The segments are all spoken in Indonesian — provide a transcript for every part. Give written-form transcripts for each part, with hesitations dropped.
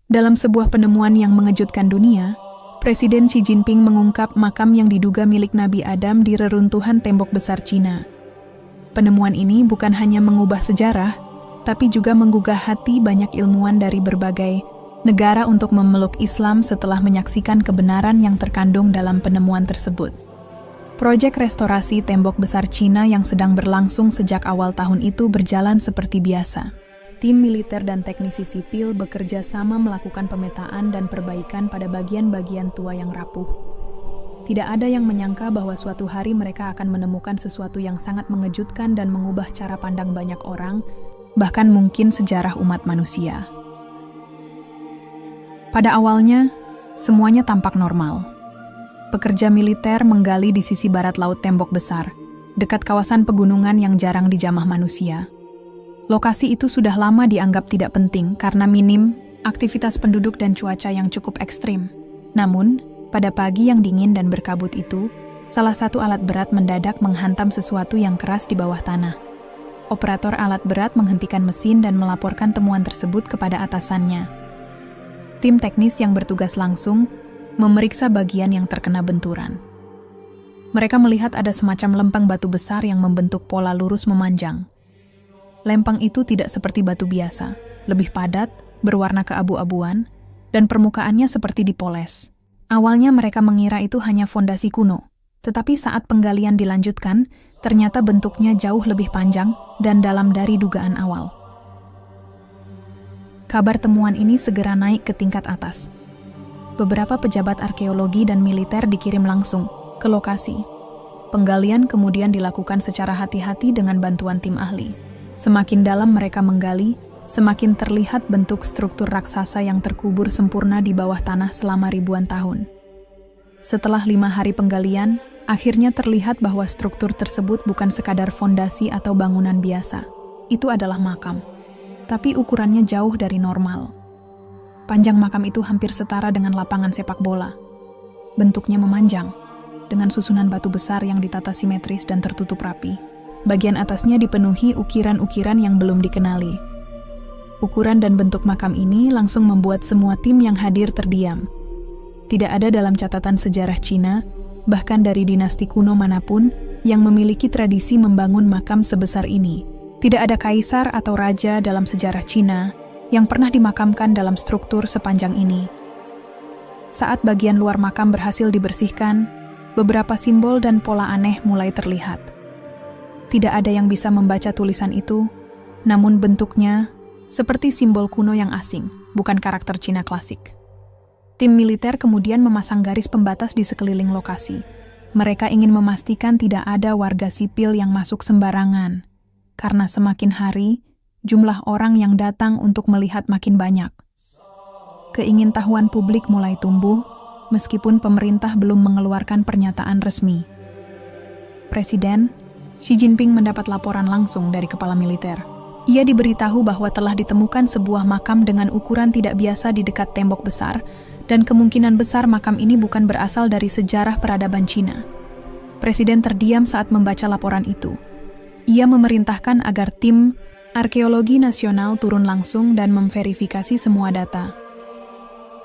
Dalam sebuah penemuan yang mengejutkan dunia, Presiden Xi Jinping mengungkap makam yang diduga milik Nabi Adam di reruntuhan tembok besar Cina. Penemuan ini bukan hanya mengubah sejarah, tapi juga menggugah hati banyak ilmuwan dari berbagai negara untuk memeluk Islam setelah menyaksikan kebenaran yang terkandung dalam penemuan tersebut. Proyek restorasi tembok besar Cina yang sedang berlangsung sejak awal tahun itu berjalan seperti biasa. Tim militer dan teknisi sipil bekerja sama melakukan pemetaan dan perbaikan pada bagian-bagian tua yang rapuh. Tidak ada yang menyangka bahwa suatu hari mereka akan menemukan sesuatu yang sangat mengejutkan dan mengubah cara pandang banyak orang, bahkan mungkin sejarah umat manusia. Pada awalnya, semuanya tampak normal. Pekerja militer menggali di sisi barat laut tembok besar, dekat kawasan pegunungan yang jarang dijamah manusia. Lokasi itu sudah lama dianggap tidak penting karena minim aktivitas penduduk dan cuaca yang cukup ekstrim. Namun, pada pagi yang dingin dan berkabut itu, salah satu alat berat mendadak menghantam sesuatu yang keras di bawah tanah. Operator alat berat menghentikan mesin dan melaporkan temuan tersebut kepada atasannya. Tim teknis yang bertugas langsung memeriksa bagian yang terkena benturan. Mereka melihat ada semacam lempeng batu besar yang membentuk pola lurus memanjang. Lempeng itu tidak seperti batu biasa, lebih padat, berwarna keabu-abuan, dan permukaannya seperti dipoles. Awalnya mereka mengira itu hanya fondasi kuno, tetapi saat penggalian dilanjutkan, ternyata bentuknya jauh lebih panjang dan dalam dari dugaan awal. Kabar temuan ini segera naik ke tingkat atas. Beberapa pejabat arkeologi dan militer dikirim langsung ke lokasi. Penggalian kemudian dilakukan secara hati-hati dengan bantuan tim ahli. Semakin dalam mereka menggali, semakin terlihat bentuk struktur raksasa yang terkubur sempurna di bawah tanah selama ribuan tahun. Setelah 5 hari penggalian, akhirnya terlihat bahwa struktur tersebut bukan sekadar fondasi atau bangunan biasa. Itu adalah makam, tapi ukurannya jauh dari normal. Panjang makam itu hampir setara dengan lapangan sepak bola. Bentuknya memanjang, dengan susunan batu besar yang ditata simetris dan tertutup rapi. Bagian atasnya dipenuhi ukiran-ukiran yang belum dikenali. Ukuran dan bentuk makam ini langsung membuat semua tim yang hadir terdiam. Tidak ada dalam catatan sejarah Cina, bahkan dari dinasti kuno manapun, yang memiliki tradisi membangun makam sebesar ini. Tidak ada kaisar atau raja dalam sejarah Cina yang pernah dimakamkan dalam struktur sepanjang ini. Saat bagian luar makam berhasil dibersihkan, beberapa simbol dan pola aneh mulai terlihat. Tidak ada yang bisa membaca tulisan itu, namun bentuknya seperti simbol kuno yang asing, bukan karakter Cina klasik. Tim militer kemudian memasang garis pembatas di sekeliling lokasi. Mereka ingin memastikan tidak ada warga sipil yang masuk sembarangan, karena semakin hari, jumlah orang yang datang untuk melihat makin banyak. Keingintahuan publik mulai tumbuh, meskipun pemerintah belum mengeluarkan pernyataan resmi. Presiden Xi Jinping mendapat laporan langsung dari kepala militer. Ia diberitahu bahwa telah ditemukan sebuah makam dengan ukuran tidak biasa di dekat tembok besar, dan kemungkinan besar makam ini bukan berasal dari sejarah peradaban Cina. Presiden terdiam saat membaca laporan itu. Ia memerintahkan agar tim Arkeologi Nasional turun langsung dan memverifikasi semua data.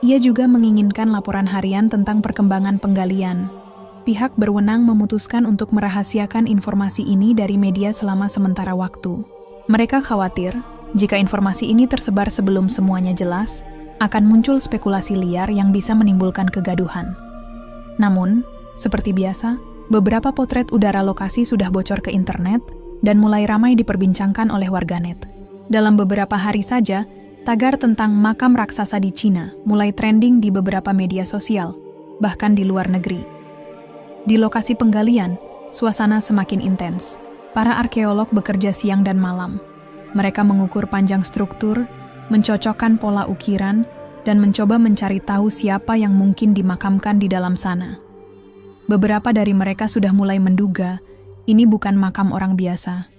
Ia juga menginginkan laporan harian tentang perkembangan penggalian. Pihak berwenang memutuskan untuk merahasiakan informasi ini dari media selama sementara waktu. Mereka khawatir, jika informasi ini tersebar sebelum semuanya jelas, akan muncul spekulasi liar yang bisa menimbulkan kegaduhan. Namun, seperti biasa, beberapa potret udara lokasi sudah bocor ke internet, dan mulai ramai diperbincangkan oleh warganet. Dalam beberapa hari saja, tagar tentang makam raksasa di Cina mulai trending di beberapa media sosial, bahkan di luar negeri. Di lokasi penggalian, suasana semakin intens. Para arkeolog bekerja siang dan malam. Mereka mengukur panjang struktur, mencocokkan pola ukiran, dan mencoba mencari tahu siapa yang mungkin dimakamkan di dalam sana. Beberapa dari mereka sudah mulai menduga ini bukan makam orang biasa.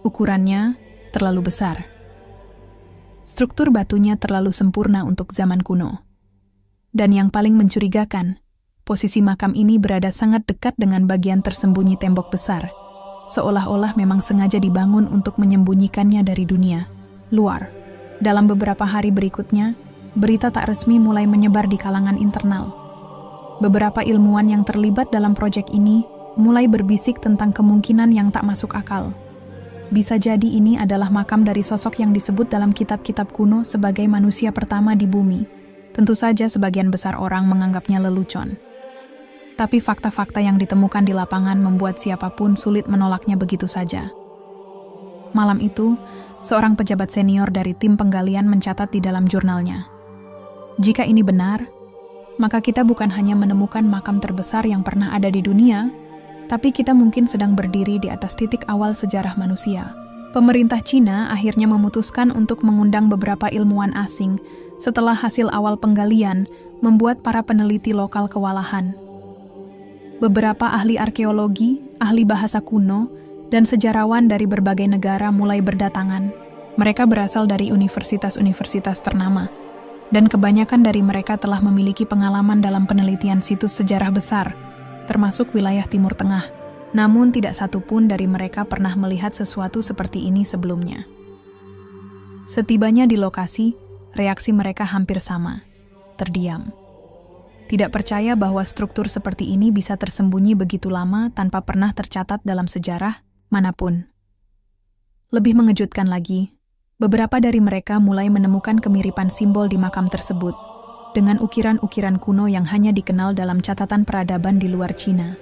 Ukurannya terlalu besar. Struktur batunya terlalu sempurna untuk zaman kuno. Dan yang paling mencurigakan, posisi makam ini berada sangat dekat dengan bagian tersembunyi tembok besar, seolah-olah memang sengaja dibangun untuk menyembunyikannya dari dunia luar. Dalam beberapa hari berikutnya, berita tak resmi mulai menyebar di kalangan internal. Beberapa ilmuwan yang terlibat dalam proyek ini mulai berbisik tentang kemungkinan yang tak masuk akal. Bisa jadi ini adalah makam dari sosok yang disebut dalam kitab-kitab kuno sebagai manusia pertama di bumi. Tentu saja sebagian besar orang menganggapnya lelucon. Tapi fakta-fakta yang ditemukan di lapangan membuat siapapun sulit menolaknya begitu saja. Malam itu, seorang pejabat senior dari tim penggalian mencatat di dalam jurnalnya, "Jika ini benar, maka kita bukan hanya menemukan makam terbesar yang pernah ada di dunia, tapi kita mungkin sedang berdiri di atas titik awal sejarah manusia." Pemerintah Cina akhirnya memutuskan untuk mengundang beberapa ilmuwan asing setelah hasil awal penggalian membuat para peneliti lokal kewalahan. Beberapa ahli arkeologi, ahli bahasa kuno, dan sejarawan dari berbagai negara mulai berdatangan. Mereka berasal dari universitas-universitas ternama, dan kebanyakan dari mereka telah memiliki pengalaman dalam penelitian situs sejarah besar, termasuk wilayah Timur Tengah. Namun tidak satu pun dari mereka pernah melihat sesuatu seperti ini sebelumnya. Setibanya di lokasi, reaksi mereka hampir sama, terdiam. Tidak percaya bahwa struktur seperti ini bisa tersembunyi begitu lama tanpa pernah tercatat dalam sejarah manapun. Lebih mengejutkan lagi, beberapa dari mereka mulai menemukan kemiripan simbol di makam tersebut, dengan ukiran-ukiran kuno yang hanya dikenal dalam catatan peradaban di luar Cina.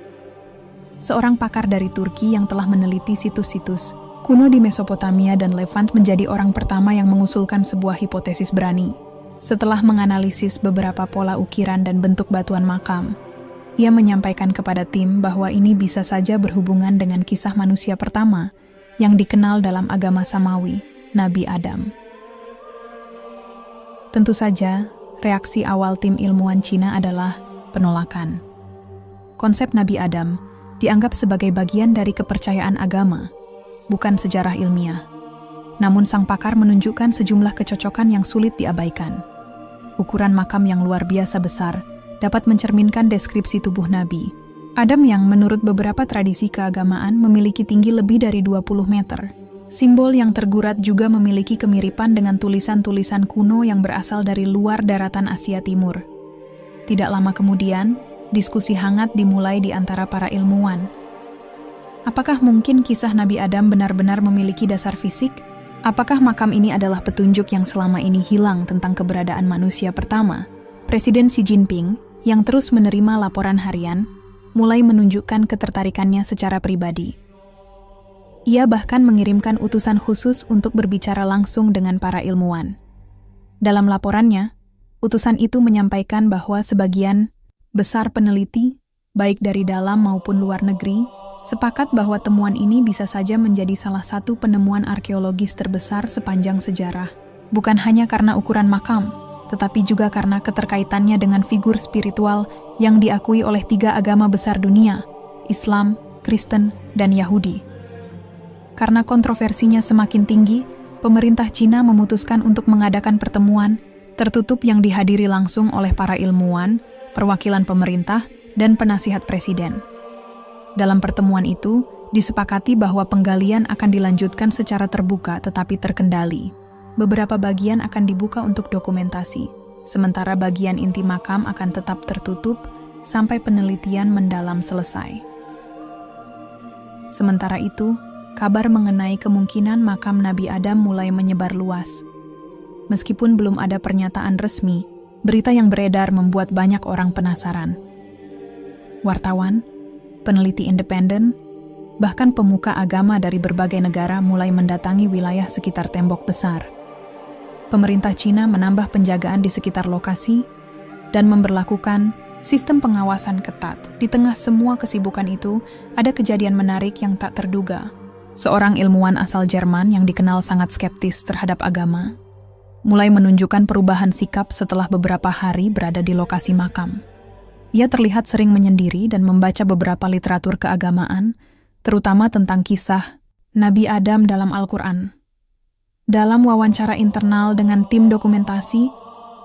Seorang pakar dari Turki yang telah meneliti situs-situs kuno di Mesopotamia dan Levant menjadi orang pertama yang mengusulkan sebuah hipotesis berani. Setelah menganalisis beberapa pola ukiran dan bentuk batuan makam, ia menyampaikan kepada tim bahwa ini bisa saja berhubungan dengan kisah manusia pertama yang dikenal dalam agama Samawi, Nabi Adam. Tentu saja, reaksi awal tim ilmuwan Cina adalah penolakan. Konsep Nabi Adam dianggap sebagai bagian dari kepercayaan agama, bukan sejarah ilmiah. Namun sang pakar menunjukkan sejumlah kecocokan yang sulit diabaikan. Ukuran makam yang luar biasa besar dapat mencerminkan deskripsi tubuh Nabi Adam yang menurut beberapa tradisi keagamaan memiliki tinggi lebih dari 20 meter. Simbol yang tergurat juga memiliki kemiripan dengan tulisan-tulisan kuno yang berasal dari luar daratan Asia Timur. Tidak lama kemudian, diskusi hangat dimulai di antara para ilmuwan. Apakah mungkin kisah Nabi Adam benar-benar memiliki dasar fisik? Apakah makam ini adalah petunjuk yang selama ini hilang tentang keberadaan manusia pertama? Presiden Xi Jinping, yang terus menerima laporan harian, mulai menunjukkan ketertarikannya secara pribadi. Ia bahkan mengirimkan utusan khusus untuk berbicara langsung dengan para ilmuwan. Dalam laporannya, utusan itu menyampaikan bahwa sebagian besar peneliti, baik dari dalam maupun luar negeri, sepakat bahwa temuan ini bisa saja menjadi salah satu penemuan arkeologis terbesar sepanjang sejarah. Bukan hanya karena ukuran makam, tetapi juga karena keterkaitannya dengan figur spiritual yang diakui oleh 3 agama besar dunia, Islam, Kristen, dan Yahudi. Karena kontroversinya semakin tinggi, pemerintah Cina memutuskan untuk mengadakan pertemuan tertutup yang dihadiri langsung oleh para ilmuwan, perwakilan pemerintah, dan penasihat presiden. Dalam pertemuan itu, disepakati bahwa penggalian akan dilanjutkan secara terbuka tetapi terkendali. Beberapa bagian akan dibuka untuk dokumentasi, sementara bagian inti makam akan tetap tertutup sampai penelitian mendalam selesai. Sementara itu, kabar mengenai kemungkinan makam Nabi Adam mulai menyebar luas. Meskipun belum ada pernyataan resmi, berita yang beredar membuat banyak orang penasaran. Wartawan, peneliti independen, bahkan pemuka agama dari berbagai negara mulai mendatangi wilayah sekitar tembok besar. Pemerintah Cina menambah penjagaan di sekitar lokasi dan memberlakukan sistem pengawasan ketat. Di tengah semua kesibukan itu, ada kejadian menarik yang tak terduga. Seorang ilmuwan asal Jerman yang dikenal sangat skeptis terhadap agama, mulai menunjukkan perubahan sikap setelah beberapa hari berada di lokasi makam. Ia terlihat sering menyendiri dan membaca beberapa literatur keagamaan, terutama tentang kisah Nabi Adam dalam Al-Quran. Dalam wawancara internal dengan tim dokumentasi,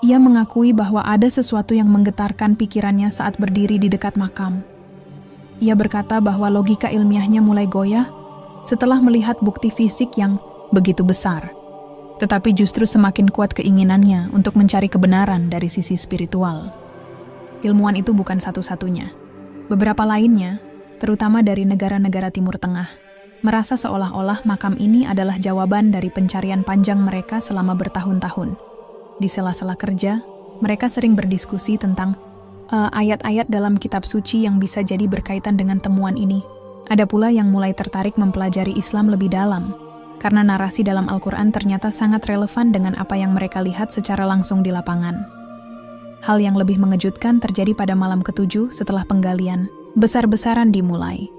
ia mengakui bahwa ada sesuatu yang menggetarkan pikirannya saat berdiri di dekat makam. Ia berkata bahwa logika ilmiahnya mulai goyah setelah melihat bukti fisik yang begitu besar. tetapi justru semakin kuat keinginannya untuk mencari kebenaran dari sisi spiritual. Ilmuwan itu bukan satu-satunya. Beberapa lainnya, terutama dari negara-negara Timur Tengah, merasa seolah-olah makam ini adalah jawaban dari pencarian panjang mereka selama bertahun-tahun. Di sela-sela kerja, mereka sering berdiskusi tentang ayat-ayat dalam kitab suci yang bisa jadi berkaitan dengan temuan ini. Ada pula yang mulai tertarik mempelajari Islam lebih dalam, karena narasi dalam Al-Quran ternyata sangat relevan dengan apa yang mereka lihat secara langsung di lapangan. Hal yang lebih mengejutkan terjadi pada malam ke-7 setelah penggalian besar-besaran dimulai.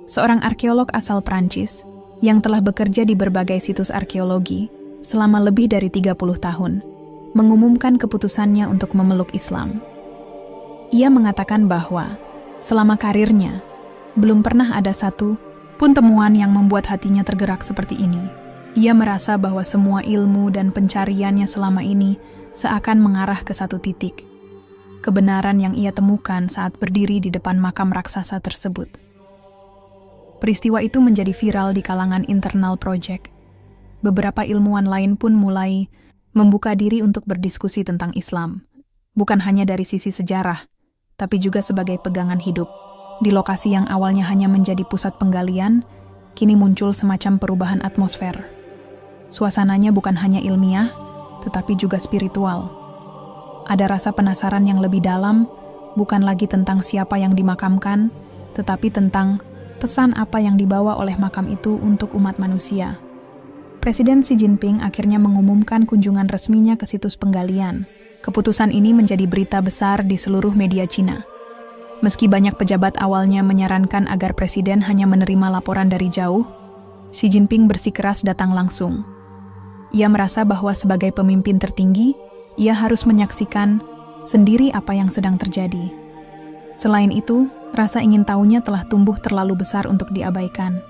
Seorang arkeolog asal Prancis yang telah bekerja di berbagai situs arkeologi selama lebih dari 30 tahun, mengumumkan keputusannya untuk memeluk Islam. Ia mengatakan bahwa selama karirnya, belum pernah ada satu pun temuan yang membuat hatinya tergerak seperti ini. Ia merasa bahwa semua ilmu dan pencariannya selama ini seakan mengarah ke satu titik. Kebenaran yang ia temukan saat berdiri di depan makam raksasa tersebut. Peristiwa itu menjadi viral di kalangan internal project. Beberapa ilmuwan lain pun mulai membuka diri untuk berdiskusi tentang Islam. Bukan hanya dari sisi sejarah, tapi juga sebagai pegangan hidup. Di lokasi yang awalnya hanya menjadi pusat penggalian, kini muncul semacam perubahan atmosfer. Suasananya bukan hanya ilmiah, tetapi juga spiritual. Ada rasa penasaran yang lebih dalam, bukan lagi tentang siapa yang dimakamkan, tetapi tentang pesan apa yang dibawa oleh makam itu untuk umat manusia. Presiden Xi Jinping akhirnya mengumumkan kunjungan resminya ke situs penggalian. Keputusan ini menjadi berita besar di seluruh media Cina. Meski banyak pejabat awalnya menyarankan agar presiden hanya menerima laporan dari jauh, Xi Jinping bersikeras datang langsung. Ia merasa bahwa sebagai pemimpin tertinggi, ia harus menyaksikan sendiri apa yang sedang terjadi. Selain itu, rasa ingin tahunya telah tumbuh terlalu besar untuk diabaikan.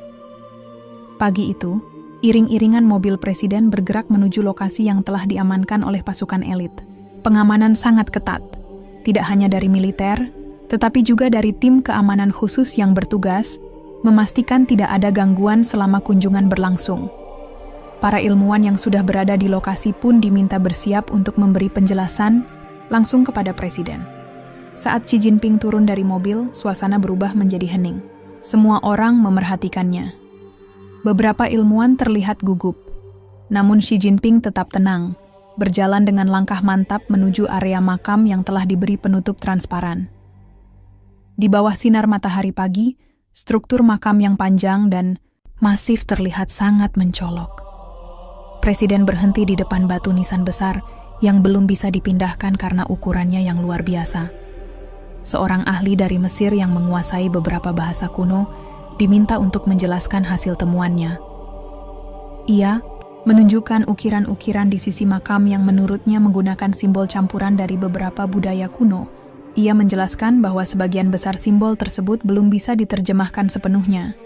Pagi itu, iring-iringan mobil presiden bergerak menuju lokasi yang telah diamankan oleh pasukan elit. Pengamanan sangat ketat, tidak hanya dari militer, tetapi juga dari tim keamanan khusus yang bertugas memastikan tidak ada gangguan selama kunjungan berlangsung. Para ilmuwan yang sudah berada di lokasi pun diminta bersiap untuk memberi penjelasan langsung kepada presiden. Saat Xi Jinping turun dari mobil, suasana berubah menjadi hening. Semua orang memerhatikannya. Beberapa ilmuwan terlihat gugup, namun Xi Jinping tetap tenang, berjalan dengan langkah mantap menuju area makam yang telah diberi penutup transparan. Di bawah sinar matahari pagi, struktur makam yang panjang dan masif terlihat sangat mencolok. Presiden berhenti di depan batu nisan besar yang belum bisa dipindahkan karena ukurannya yang luar biasa. Seorang ahli dari Mesir yang menguasai beberapa bahasa kuno diminta untuk menjelaskan hasil temuannya. Ia menunjukkan ukiran-ukiran di sisi makam yang menurutnya menggunakan simbol campuran dari beberapa budaya kuno. Ia menjelaskan bahwa sebagian besar simbol tersebut belum bisa diterjemahkan sepenuhnya.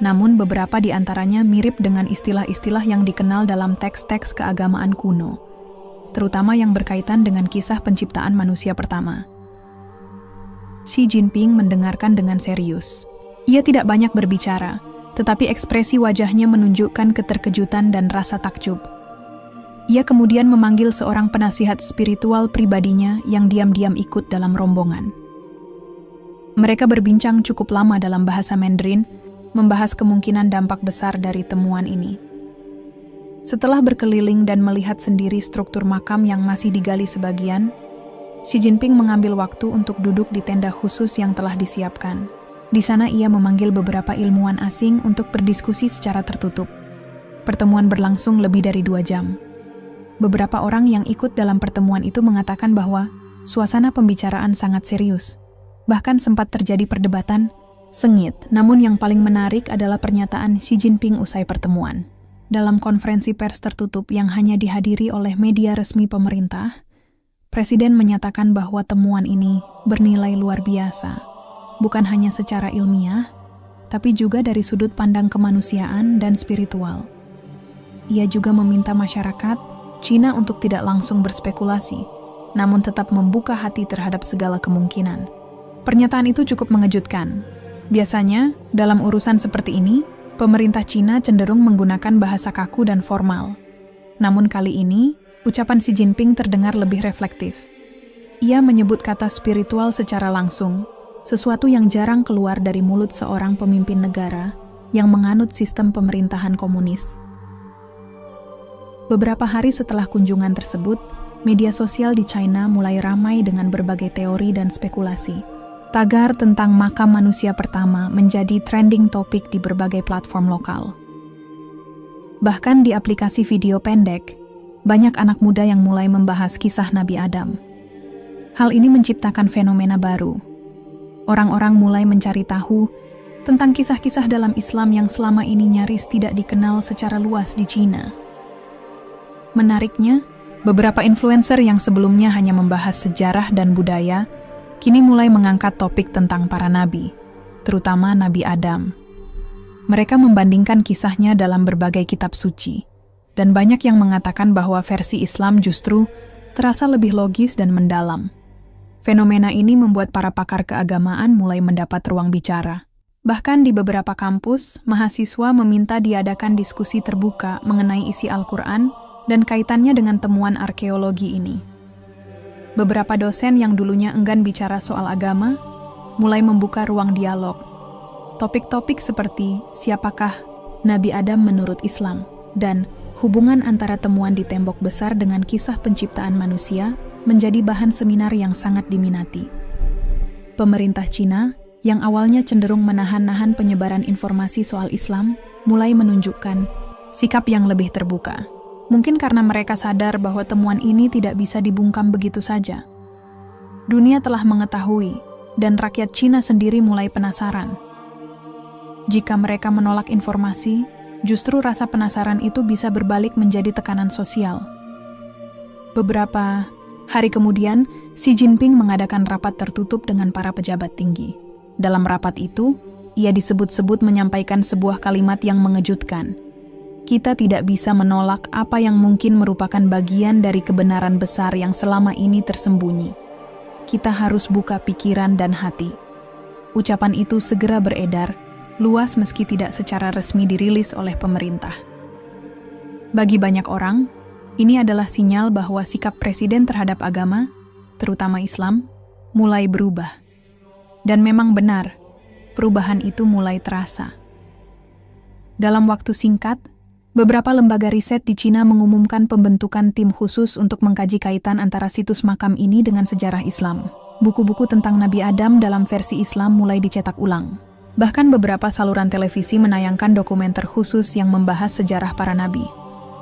Namun beberapa di antaranya mirip dengan istilah-istilah yang dikenal dalam teks-teks keagamaan kuno, terutama yang berkaitan dengan kisah penciptaan manusia pertama. Xi Jinping mendengarkan dengan serius. Ia tidak banyak berbicara, tetapi ekspresi wajahnya menunjukkan keterkejutan dan rasa takjub. Ia kemudian memanggil seorang penasihat spiritual pribadinya yang diam-diam ikut dalam rombongan. Mereka berbincang cukup lama dalam bahasa Mandarin, membahas kemungkinan dampak besar dari temuan ini. Setelah berkeliling dan melihat sendiri struktur makam yang masih digali sebagian, Xi Jinping mengambil waktu untuk duduk di tenda khusus yang telah disiapkan. Di sana ia memanggil beberapa ilmuwan asing untuk berdiskusi secara tertutup. Pertemuan berlangsung lebih dari 2 jam. Beberapa orang yang ikut dalam pertemuan itu mengatakan bahwa suasana pembicaraan sangat serius. Bahkan sempat terjadi perdebatan sengit, namun yang paling menarik adalah pernyataan Xi Jinping usai pertemuan. Dalam konferensi pers tertutup yang hanya dihadiri oleh media resmi pemerintah, Presiden menyatakan bahwa temuan ini bernilai luar biasa, bukan hanya secara ilmiah, tapi juga dari sudut pandang kemanusiaan dan spiritual. Ia juga meminta masyarakat Cina untuk tidak langsung berspekulasi, namun tetap membuka hati terhadap segala kemungkinan. Pernyataan itu cukup mengejutkan. Biasanya, dalam urusan seperti ini, pemerintah Cina cenderung menggunakan bahasa kaku dan formal. Namun kali ini, ucapan Xi Jinping terdengar lebih reflektif. Ia menyebut kata spiritual secara langsung, sesuatu yang jarang keluar dari mulut seorang pemimpin negara yang menganut sistem pemerintahan komunis. Beberapa hari setelah kunjungan tersebut, media sosial di China mulai ramai dengan berbagai teori dan spekulasi. Tagar tentang makam manusia pertama menjadi trending topik di berbagai platform lokal. Bahkan di aplikasi video pendek, banyak anak muda yang mulai membahas kisah Nabi Adam. Hal ini menciptakan fenomena baru. Orang-orang mulai mencari tahu tentang kisah-kisah dalam Islam yang selama ini nyaris tidak dikenal secara luas di Cina. Menariknya, beberapa influencer yang sebelumnya hanya membahas sejarah dan budaya, kini mulai mengangkat topik tentang para nabi, terutama Nabi Adam. Mereka membandingkan kisahnya dalam berbagai kitab suci, dan banyak yang mengatakan bahwa versi Islam justru terasa lebih logis dan mendalam. Fenomena ini membuat para pakar keagamaan mulai mendapat ruang bicara. Bahkan di beberapa kampus, mahasiswa meminta diadakan diskusi terbuka mengenai isi Al-Quran dan kaitannya dengan temuan arkeologi ini. Beberapa dosen yang dulunya enggan bicara soal agama, mulai membuka ruang dialog. Topik-topik seperti siapakah Nabi Adam menurut Islam dan hubungan antara temuan di tembok besar dengan kisah penciptaan manusia menjadi bahan seminar yang sangat diminati. Pemerintah Cina yang awalnya cenderung menahan-nahan penyebaran informasi soal Islam mulai menunjukkan sikap yang lebih terbuka. Mungkin karena mereka sadar bahwa temuan ini tidak bisa dibungkam begitu saja. Dunia telah mengetahui dan rakyat Cina sendiri mulai penasaran. Jika mereka menolak informasi, justru rasa penasaran itu bisa berbalik menjadi tekanan sosial. Beberapa hari kemudian, Xi Jinping mengadakan rapat tertutup dengan para pejabat tinggi. Dalam rapat itu, ia disebut-sebut menyampaikan sebuah kalimat yang mengejutkan. Kita tidak bisa menolak apa yang mungkin merupakan bagian dari kebenaran besar yang selama ini tersembunyi. Kita harus buka pikiran dan hati. Ucapan itu segera beredar, luas meski tidak secara resmi dirilis oleh pemerintah. Bagi banyak orang, ini adalah sinyal bahwa sikap presiden terhadap agama, terutama Islam, mulai berubah. Dan memang benar, perubahan itu mulai terasa. Dalam waktu singkat, beberapa lembaga riset di Cina mengumumkan pembentukan tim khusus untuk mengkaji kaitan antara situs makam ini dengan sejarah Islam. Buku-buku tentang Nabi Adam dalam versi Islam mulai dicetak ulang. Bahkan beberapa saluran televisi menayangkan dokumenter khusus yang membahas sejarah para nabi.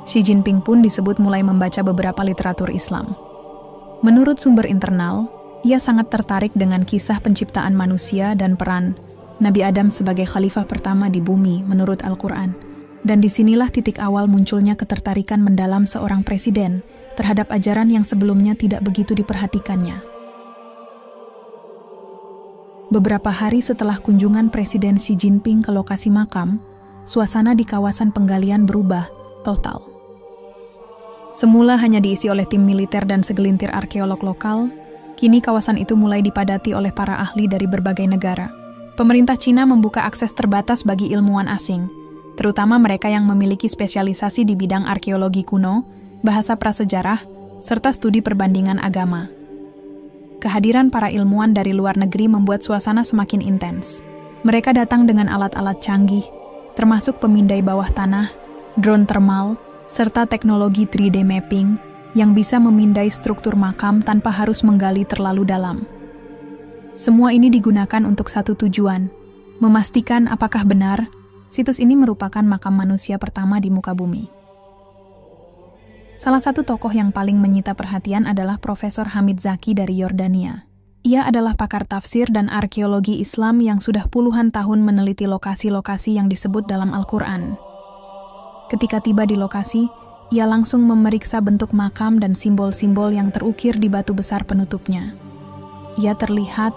Xi Jinping pun disebut mulai membaca beberapa literatur Islam. Menurut sumber internal, ia sangat tertarik dengan kisah penciptaan manusia dan peran Nabi Adam sebagai khalifah pertama di bumi menurut Al-Quran. Dan disinilah titik awal munculnya ketertarikan mendalam seorang presiden terhadap ajaran yang sebelumnya tidak begitu diperhatikannya. Beberapa hari setelah kunjungan Presiden Xi Jinping ke lokasi makam, suasana di kawasan penggalian berubah total. Semula hanya diisi oleh tim militer dan segelintir arkeolog lokal, kini kawasan itu mulai dipadati oleh para ahli dari berbagai negara. Pemerintah Cina membuka akses terbatas bagi ilmuwan asing, terutama mereka yang memiliki spesialisasi di bidang arkeologi kuno, bahasa prasejarah, serta studi perbandingan agama. Kehadiran para ilmuwan dari luar negeri membuat suasana semakin intens. Mereka datang dengan alat-alat canggih, termasuk pemindai bawah tanah, drone thermal, serta teknologi 3D mapping yang bisa memindai struktur makam tanpa harus menggali terlalu dalam. Semua ini digunakan untuk satu tujuan, memastikan apakah benar situs ini merupakan makam manusia pertama di muka bumi. Salah satu tokoh yang paling menyita perhatian adalah Profesor Hamid Zaki dari Yordania. Ia adalah pakar tafsir dan arkeologi Islam yang sudah puluhan tahun meneliti lokasi-lokasi yang disebut dalam Al-Quran. Ketika tiba di lokasi, ia langsung memeriksa bentuk makam dan simbol-simbol yang terukir di batu besar penutupnya. Ia terlihat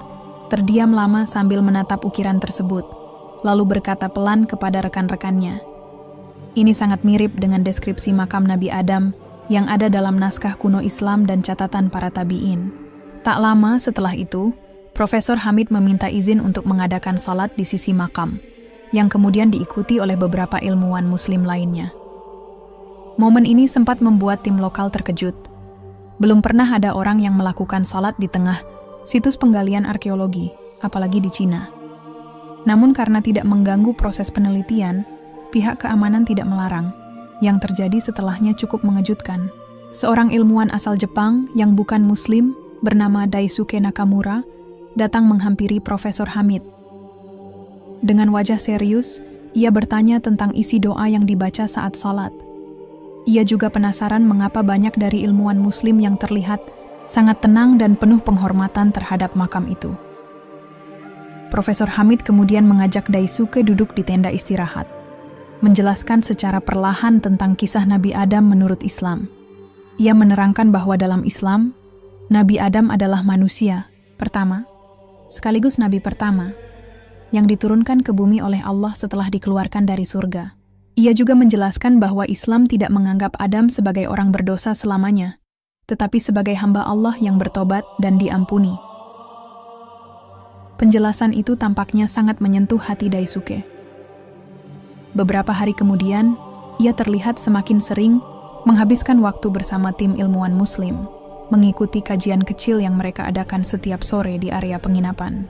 terdiam lama sambil menatap ukiran tersebut, lalu berkata pelan kepada rekan-rekannya. Ini sangat mirip dengan deskripsi makam Nabi Adam yang ada dalam naskah kuno Islam dan catatan para tabi'in. Tak lama setelah itu, Profesor Hamid meminta izin untuk mengadakan salat di sisi makam, yang kemudian diikuti oleh beberapa ilmuwan muslim lainnya. Momen ini sempat membuat tim lokal terkejut. Belum pernah ada orang yang melakukan salat di tengah situs penggalian arkeologi, apalagi di Cina. Namun karena tidak mengganggu proses penelitian, pihak keamanan tidak melarang. Yang terjadi setelahnya cukup mengejutkan. Seorang ilmuwan asal Jepang yang bukan Muslim bernama Daisuke Nakamura datang menghampiri Profesor Hamid. Dengan wajah serius, ia bertanya tentang isi doa yang dibaca saat salat. Ia juga penasaran mengapa banyak dari ilmuwan Muslim yang terlihat sangat tenang dan penuh penghormatan terhadap makam itu. Profesor Hamid kemudian mengajak Daisuke duduk di tenda istirahat, menjelaskan secara perlahan tentang kisah Nabi Adam menurut Islam. Ia menerangkan bahwa dalam Islam, Nabi Adam adalah manusia pertama, sekaligus Nabi pertama, yang diturunkan ke bumi oleh Allah setelah dikeluarkan dari surga. Ia juga menjelaskan bahwa Islam tidak menganggap Adam sebagai orang berdosa selamanya, tetapi sebagai hamba Allah yang bertobat dan diampuni. Penjelasan itu tampaknya sangat menyentuh hati Daisuke. Beberapa hari kemudian, ia terlihat semakin sering menghabiskan waktu bersama tim ilmuwan Muslim, mengikuti kajian kecil yang mereka adakan setiap sore di area penginapan.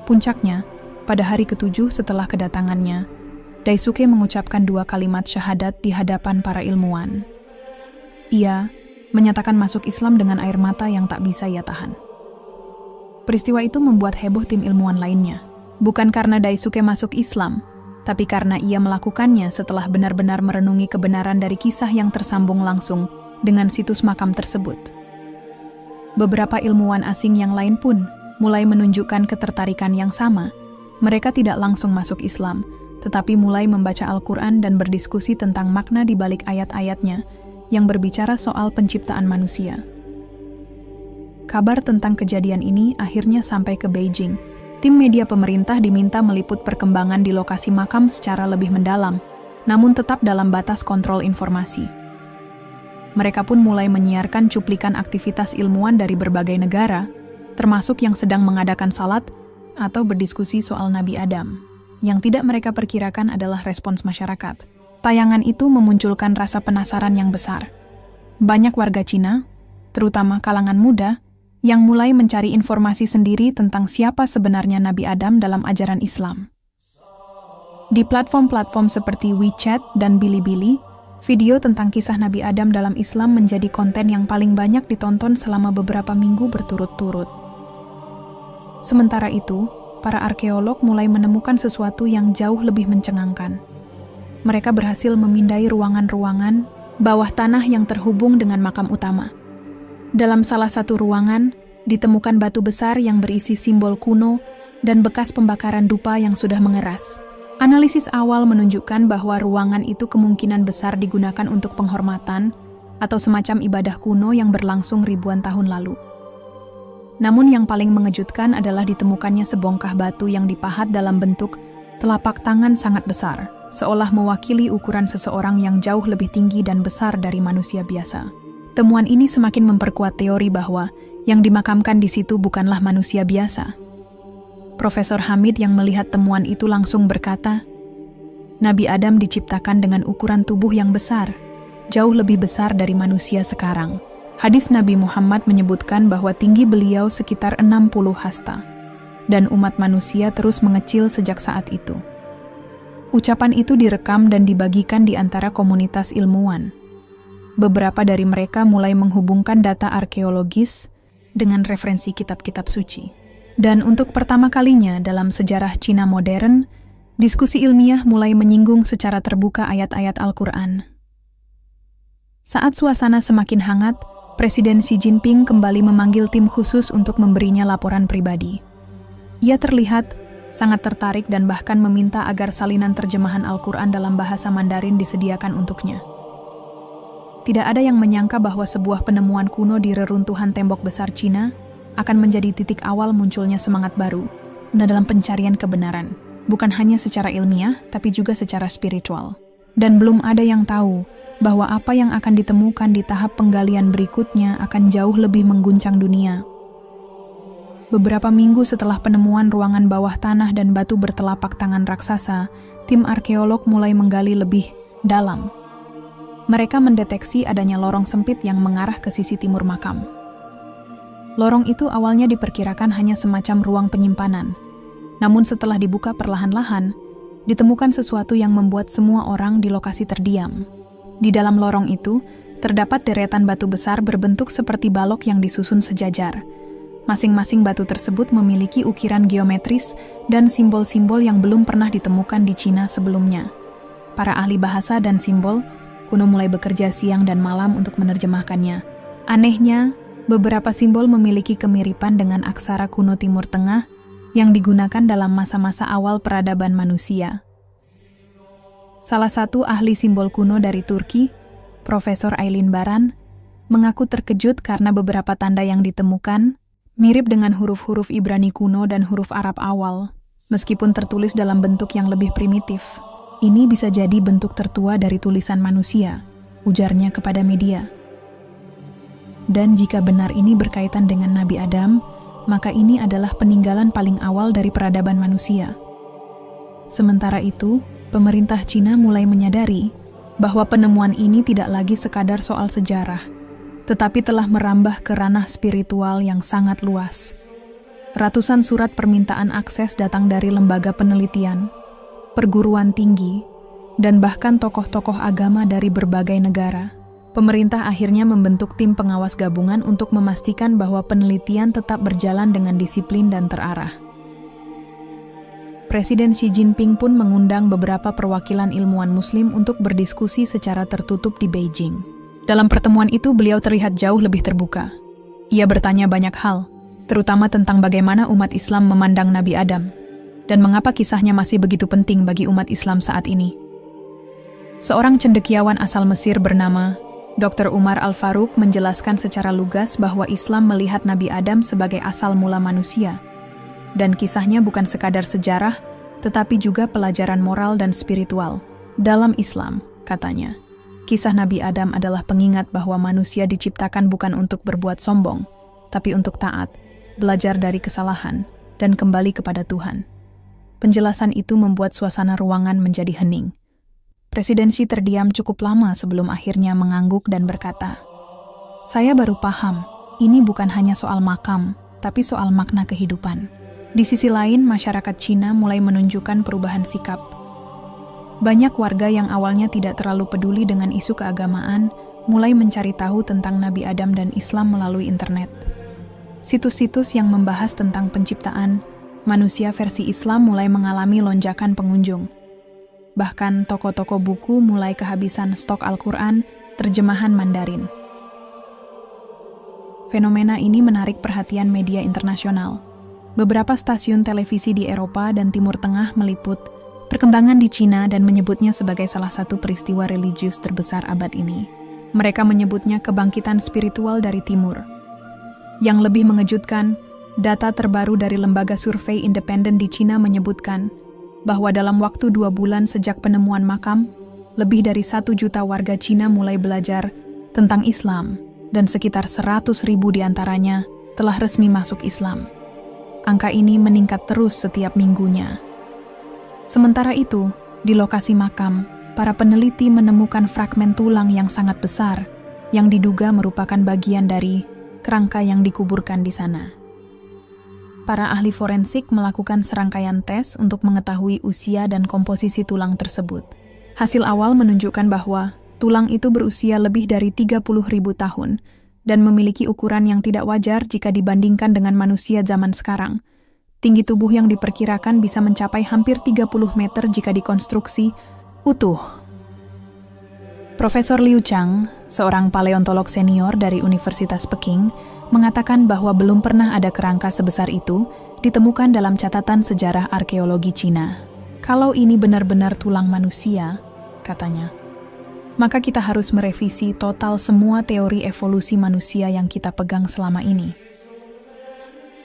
Puncaknya, pada hari ke-7 setelah kedatangannya, Daisuke mengucapkan 2 kalimat syahadat di hadapan para ilmuwan. Ia menyatakan masuk Islam dengan air mata yang tak bisa ia tahan. Peristiwa itu membuat heboh tim ilmuwan lainnya, bukan karena Daisuke masuk Islam, tapi karena ia melakukannya setelah benar-benar merenungi kebenaran dari kisah yang tersambung langsung dengan situs makam tersebut. Beberapa ilmuwan asing yang lain pun mulai menunjukkan ketertarikan yang sama. Mereka tidak langsung masuk Islam, tetapi mulai membaca Al-Quran dan berdiskusi tentang makna di balik ayat-ayatnya yang berbicara soal penciptaan manusia. Kabar tentang kejadian ini akhirnya sampai ke Beijing. Tim media pemerintah diminta meliput perkembangan di lokasi makam secara lebih mendalam, namun tetap dalam batas kontrol informasi. Mereka pun mulai menyiarkan cuplikan aktivitas ilmuwan dari berbagai negara, termasuk yang sedang mengadakan salat atau berdiskusi soal Nabi Adam. Yang tidak mereka perkirakan adalah respons masyarakat. Tayangan itu memunculkan rasa penasaran yang besar. Banyak warga Cina, terutama kalangan muda, yang mulai mencari informasi sendiri tentang siapa sebenarnya Nabi Adam dalam ajaran Islam. Di platform-platform seperti WeChat dan Bilibili, video tentang kisah Nabi Adam dalam Islam menjadi konten yang paling banyak ditonton selama beberapa minggu berturut-turut. Sementara itu, para arkeolog mulai menemukan sesuatu yang jauh lebih mencengangkan. Mereka berhasil memindai ruangan-ruangan bawah tanah yang terhubung dengan makam utama. Dalam salah satu ruangan, ditemukan batu besar yang berisi simbol kuno dan bekas pembakaran dupa yang sudah mengeras. Analisis awal menunjukkan bahwa ruangan itu kemungkinan besar digunakan untuk penghormatan atau semacam ibadah kuno yang berlangsung ribuan tahun lalu. Namun yang paling mengejutkan adalah ditemukannya sebongkah batu yang dipahat dalam bentuk telapak tangan sangat besar, seolah mewakili ukuran seseorang yang jauh lebih tinggi dan besar dari manusia biasa. Temuan ini semakin memperkuat teori bahwa yang dimakamkan di situ bukanlah manusia biasa. Profesor Hamid yang melihat temuan itu langsung berkata, Nabi Adam diciptakan dengan ukuran tubuh yang besar, jauh lebih besar dari manusia sekarang. Hadis Nabi Muhammad menyebutkan bahwa tinggi beliau sekitar 60 hasta, dan umat manusia terus mengecil sejak saat itu. Ucapan itu direkam dan dibagikan di antara komunitas ilmuwan. Beberapa dari mereka mulai menghubungkan data arkeologis dengan referensi kitab-kitab suci. Dan untuk pertama kalinya dalam sejarah Cina modern, diskusi ilmiah mulai menyinggung secara terbuka ayat-ayat Al-Quran. Saat suasana semakin hangat, Presiden Xi Jinping kembali memanggil tim khusus untuk memberinya laporan pribadi. Ia terlihat sangat tertarik dan bahkan meminta agar salinan terjemahan Al-Quran dalam bahasa Mandarin disediakan untuknya. Tidak ada yang menyangka bahwa sebuah penemuan kuno di reruntuhan tembok besar Cina akan menjadi titik awal munculnya semangat baru dalam pencarian kebenaran, bukan hanya secara ilmiah, tapi juga secara spiritual. Dan belum ada yang tahu bahwa apa yang akan ditemukan di tahap penggalian berikutnya akan jauh lebih mengguncang dunia. Beberapa minggu setelah penemuan ruangan bawah tanah dan batu bertelapak tangan raksasa, tim arkeolog mulai menggali lebih dalam. Mereka mendeteksi adanya lorong sempit yang mengarah ke sisi timur makam. Lorong itu awalnya diperkirakan hanya semacam ruang penyimpanan. Namun setelah dibuka perlahan-lahan, ditemukan sesuatu yang membuat semua orang di lokasi terdiam. Di dalam lorong itu, terdapat deretan batu besar berbentuk seperti balok yang disusun sejajar. Masing-masing batu tersebut memiliki ukiran geometris dan simbol-simbol yang belum pernah ditemukan di Cina sebelumnya. Para ahli bahasa dan simbol kuno mulai bekerja siang dan malam untuk menerjemahkannya. Anehnya, beberapa simbol memiliki kemiripan dengan aksara kuno Timur Tengah yang digunakan dalam masa-masa awal peradaban manusia. Salah satu ahli simbol kuno dari Turki, Profesor Aylin Baran, mengaku terkejut karena beberapa tanda yang ditemukan mirip dengan huruf-huruf Ibrani kuno dan huruf Arab awal, meskipun tertulis dalam bentuk yang lebih primitif. Ini bisa jadi bentuk tertua dari tulisan manusia, ujarnya kepada media. Dan jika benar ini berkaitan dengan Nabi Adam, maka ini adalah peninggalan paling awal dari peradaban manusia. Sementara itu, pemerintah Cina mulai menyadari bahwa penemuan ini tidak lagi sekadar soal sejarah, tetapi telah merambah ke ranah spiritual yang sangat luas. Ratusan surat permintaan akses datang dari lembaga penelitian, perguruan tinggi, dan bahkan tokoh-tokoh agama dari berbagai negara. Pemerintah akhirnya membentuk tim pengawas gabungan untuk memastikan bahwa penelitian tetap berjalan dengan disiplin dan terarah. Presiden Xi Jinping pun mengundang beberapa perwakilan ilmuwan Muslim untuk berdiskusi secara tertutup di Beijing. Dalam pertemuan itu, beliau terlihat jauh lebih terbuka. Ia bertanya banyak hal, terutama tentang bagaimana umat Islam memandang Nabi Adam, dan mengapa kisahnya masih begitu penting bagi umat Islam saat ini. Seorang cendekiawan asal Mesir bernama Dr. Umar Al-Faruq menjelaskan secara lugas bahwa Islam melihat Nabi Adam sebagai asal mula manusia, dan kisahnya bukan sekadar sejarah, tetapi juga pelajaran moral dan spiritual. Dalam Islam, katanya, kisah Nabi Adam adalah pengingat bahwa manusia diciptakan bukan untuk berbuat sombong, tapi untuk taat, belajar dari kesalahan, dan kembali kepada Tuhan. Penjelasan itu membuat suasana ruangan menjadi hening. Presiden Xi terdiam cukup lama sebelum akhirnya mengangguk dan berkata, "Saya baru paham, ini bukan hanya soal makam, tapi soal makna kehidupan." Di sisi lain, masyarakat Cina mulai menunjukkan perubahan sikap. Banyak warga yang awalnya tidak terlalu peduli dengan isu keagamaan, mulai mencari tahu tentang Nabi Adam dan Islam melalui internet. Situs-situs yang membahas tentang penciptaan manusia versi Islam mulai mengalami lonjakan pengunjung. Bahkan toko-toko buku mulai kehabisan stok Al-Quran, terjemahan Mandarin. Fenomena ini menarik perhatian media internasional. Beberapa stasiun televisi di Eropa dan Timur Tengah meliput perkembangan di Cina dan menyebutnya sebagai salah satu peristiwa religius terbesar abad ini. Mereka menyebutnya kebangkitan spiritual dari Timur. Yang lebih mengejutkan, data terbaru dari lembaga survei independen di Cina menyebutkan bahwa dalam waktu 2 bulan sejak penemuan makam, lebih dari 1 juta warga Cina mulai belajar tentang Islam, dan sekitar 100.000 diantaranya telah resmi masuk Islam. Angka ini meningkat terus setiap minggunya. Sementara itu, di lokasi makam, para peneliti menemukan fragmen tulang yang sangat besar, yang diduga merupakan bagian dari kerangka yang dikuburkan di sana. Para ahli forensik melakukan serangkaian tes untuk mengetahui usia dan komposisi tulang tersebut. Hasil awal menunjukkan bahwa tulang itu berusia lebih dari 30.000 tahun dan memiliki ukuran yang tidak wajar jika dibandingkan dengan manusia zaman sekarang. Tinggi tubuh yang diperkirakan bisa mencapai hampir 30 meter jika dikonstruksi utuh. Profesor Liu Chang, seorang paleontolog senior dari Universitas Peking, mengatakan bahwa belum pernah ada kerangka sebesar itu ditemukan dalam catatan sejarah arkeologi Cina. Kalau ini benar-benar tulang manusia, katanya, maka kita harus merevisi total semua teori evolusi manusia yang kita pegang selama ini.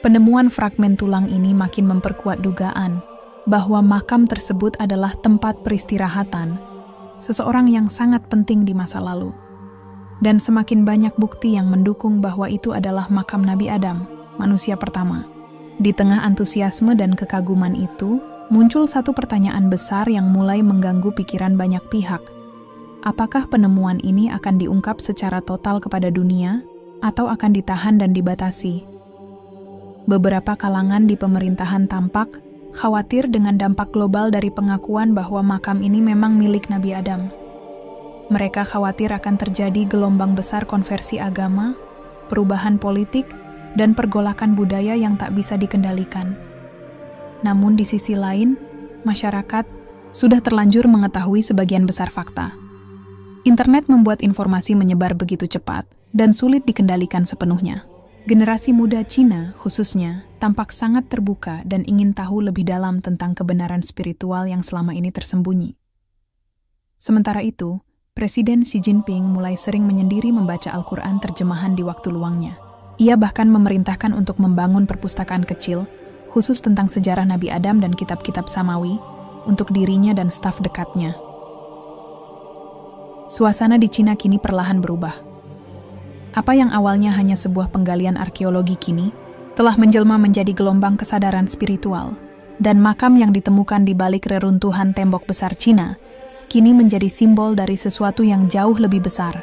Penemuan fragmen tulang ini makin memperkuat dugaan bahwa makam tersebut adalah tempat peristirahatan seseorang yang sangat penting di masa lalu. Dan semakin banyak bukti yang mendukung bahwa itu adalah makam Nabi Adam, manusia pertama. Di tengah antusiasme dan kekaguman itu, muncul satu pertanyaan besar yang mulai mengganggu pikiran banyak pihak. apakah penemuan ini akan diungkap secara total kepada dunia atau akan ditahan dan dibatasi. Beberapa kalangan di pemerintahan tampak khawatir dengan dampak global dari pengakuan bahwa makam ini memang milik Nabi Adam. Mereka khawatir akan terjadi gelombang besar konversi agama, perubahan politik, dan pergolakan budaya yang tak bisa dikendalikan. Namun di sisi lain, masyarakat sudah terlanjur mengetahui sebagian besar fakta. Internet membuat informasi menyebar begitu cepat dan sulit dikendalikan sepenuhnya. Generasi muda Cina, khususnya, tampak sangat terbuka dan ingin tahu lebih dalam tentang kebenaran spiritual yang selama ini tersembunyi. Sementara itu, Presiden Xi Jinping mulai sering menyendiri membaca Al-Quran terjemahan di waktu luangnya. Ia bahkan memerintahkan untuk membangun perpustakaan kecil, khusus tentang sejarah Nabi Adam dan kitab-kitab Samawi, untuk dirinya dan staf dekatnya. Suasana di Cina kini perlahan berubah. Apa yang awalnya hanya sebuah penggalian arkeologi kini telah menjelma menjadi gelombang kesadaran spiritual, dan makam yang ditemukan di balik reruntuhan tembok besar Cina kini menjadi simbol dari sesuatu yang jauh lebih besar,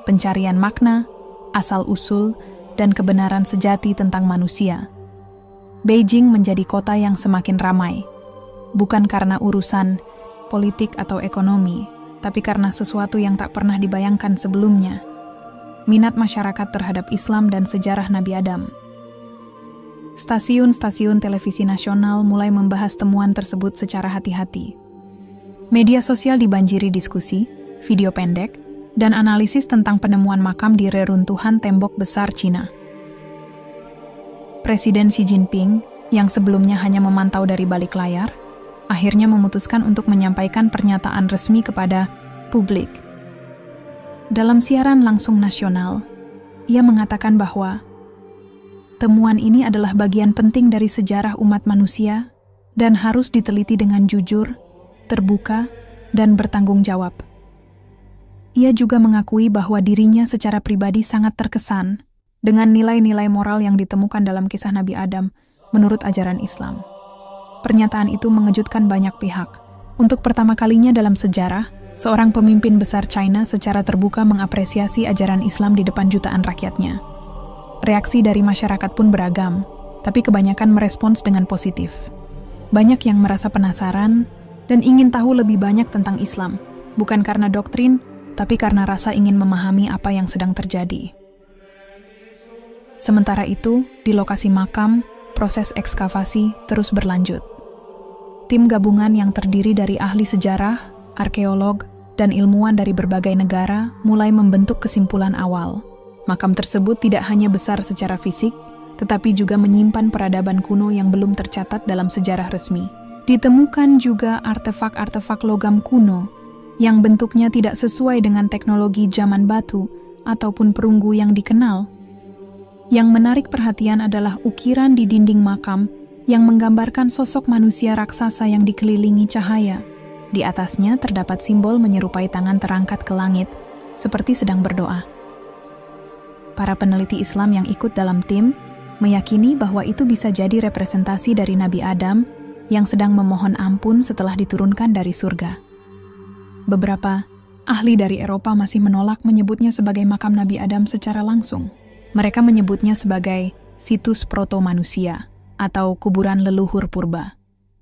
pencarian makna, asal-usul, dan kebenaran sejati tentang manusia. Beijing menjadi kota yang semakin ramai, bukan karena urusan politik atau ekonomi, tapi karena sesuatu yang tak pernah dibayangkan sebelumnya. Minat masyarakat terhadap Islam dan sejarah Nabi Adam. Stasiun-stasiun televisi nasional mulai membahas temuan tersebut secara hati-hati. Media sosial dibanjiri diskusi, video pendek, dan analisis tentang penemuan makam di reruntuhan tembok besar Cina. Presiden Xi Jinping, yang sebelumnya hanya memantau dari balik layar, akhirnya memutuskan untuk menyampaikan pernyataan resmi kepada publik. Dalam siaran langsung nasional, ia mengatakan bahwa temuan ini adalah bagian penting dari sejarah umat manusia dan harus diteliti dengan jujur, terbuka, dan bertanggung jawab. Ia juga mengakui bahwa dirinya secara pribadi sangat terkesan dengan nilai-nilai moral yang ditemukan dalam kisah Nabi Adam menurut ajaran Islam. Pernyataan itu mengejutkan banyak pihak. Untuk pertama kalinya dalam sejarah, seorang pemimpin besar China secara terbuka mengapresiasi ajaran Islam di depan jutaan rakyatnya. Reaksi dari masyarakat pun beragam, tapi kebanyakan merespons dengan positif. Banyak yang merasa penasaran dan ingin tahu lebih banyak tentang Islam, bukan karena doktrin, tapi karena rasa ingin memahami apa yang sedang terjadi. Sementara itu, di lokasi makam, proses ekskavasi terus berlanjut. Tim gabungan yang terdiri dari ahli sejarah, arkeolog, dan ilmuwan dari berbagai negara mulai membentuk kesimpulan awal. Makam tersebut tidak hanya besar secara fisik, tetapi juga menyimpan peradaban kuno yang belum tercatat dalam sejarah resmi. Ditemukan juga artefak-artefak logam kuno yang bentuknya tidak sesuai dengan teknologi zaman batu ataupun perunggu yang dikenal. Yang menarik perhatian adalah ukiran di dinding makam yang menggambarkan sosok manusia raksasa yang dikelilingi cahaya. Di atasnya terdapat simbol menyerupai tangan terangkat ke langit, seperti sedang berdoa. Para peneliti Islam yang ikut dalam tim meyakini bahwa itu bisa jadi representasi dari Nabi Adam yang sedang memohon ampun setelah diturunkan dari surga. Beberapa ahli dari Eropa masih menolak menyebutnya sebagai makam Nabi Adam secara langsung. Mereka menyebutnya sebagai situs proto-manusia atau kuburan leluhur purba.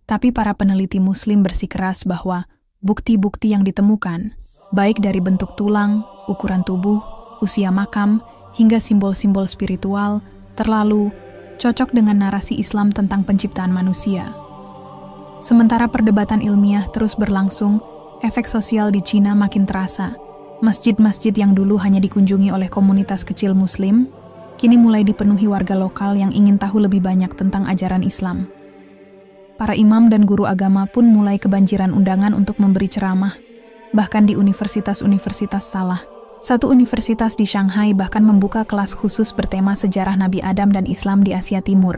Tapi para peneliti Muslim bersikeras bahwa bukti-bukti yang ditemukan, baik dari bentuk tulang, ukuran tubuh, usia makam, hingga simbol-simbol spiritual, terlalu cocok dengan narasi Islam tentang penciptaan manusia. Sementara perdebatan ilmiah terus berlangsung, efek sosial di Cina makin terasa. Masjid-masjid yang dulu hanya dikunjungi oleh komunitas kecil Muslim, kini mulai dipenuhi warga lokal yang ingin tahu lebih banyak tentang ajaran Islam. Para imam dan guru agama pun mulai kebanjiran undangan untuk memberi ceramah, bahkan di universitas-universitas salah. Satu universitas di Shanghai bahkan membuka kelas khusus bertema sejarah Nabi Adam dan Islam di Asia Timur,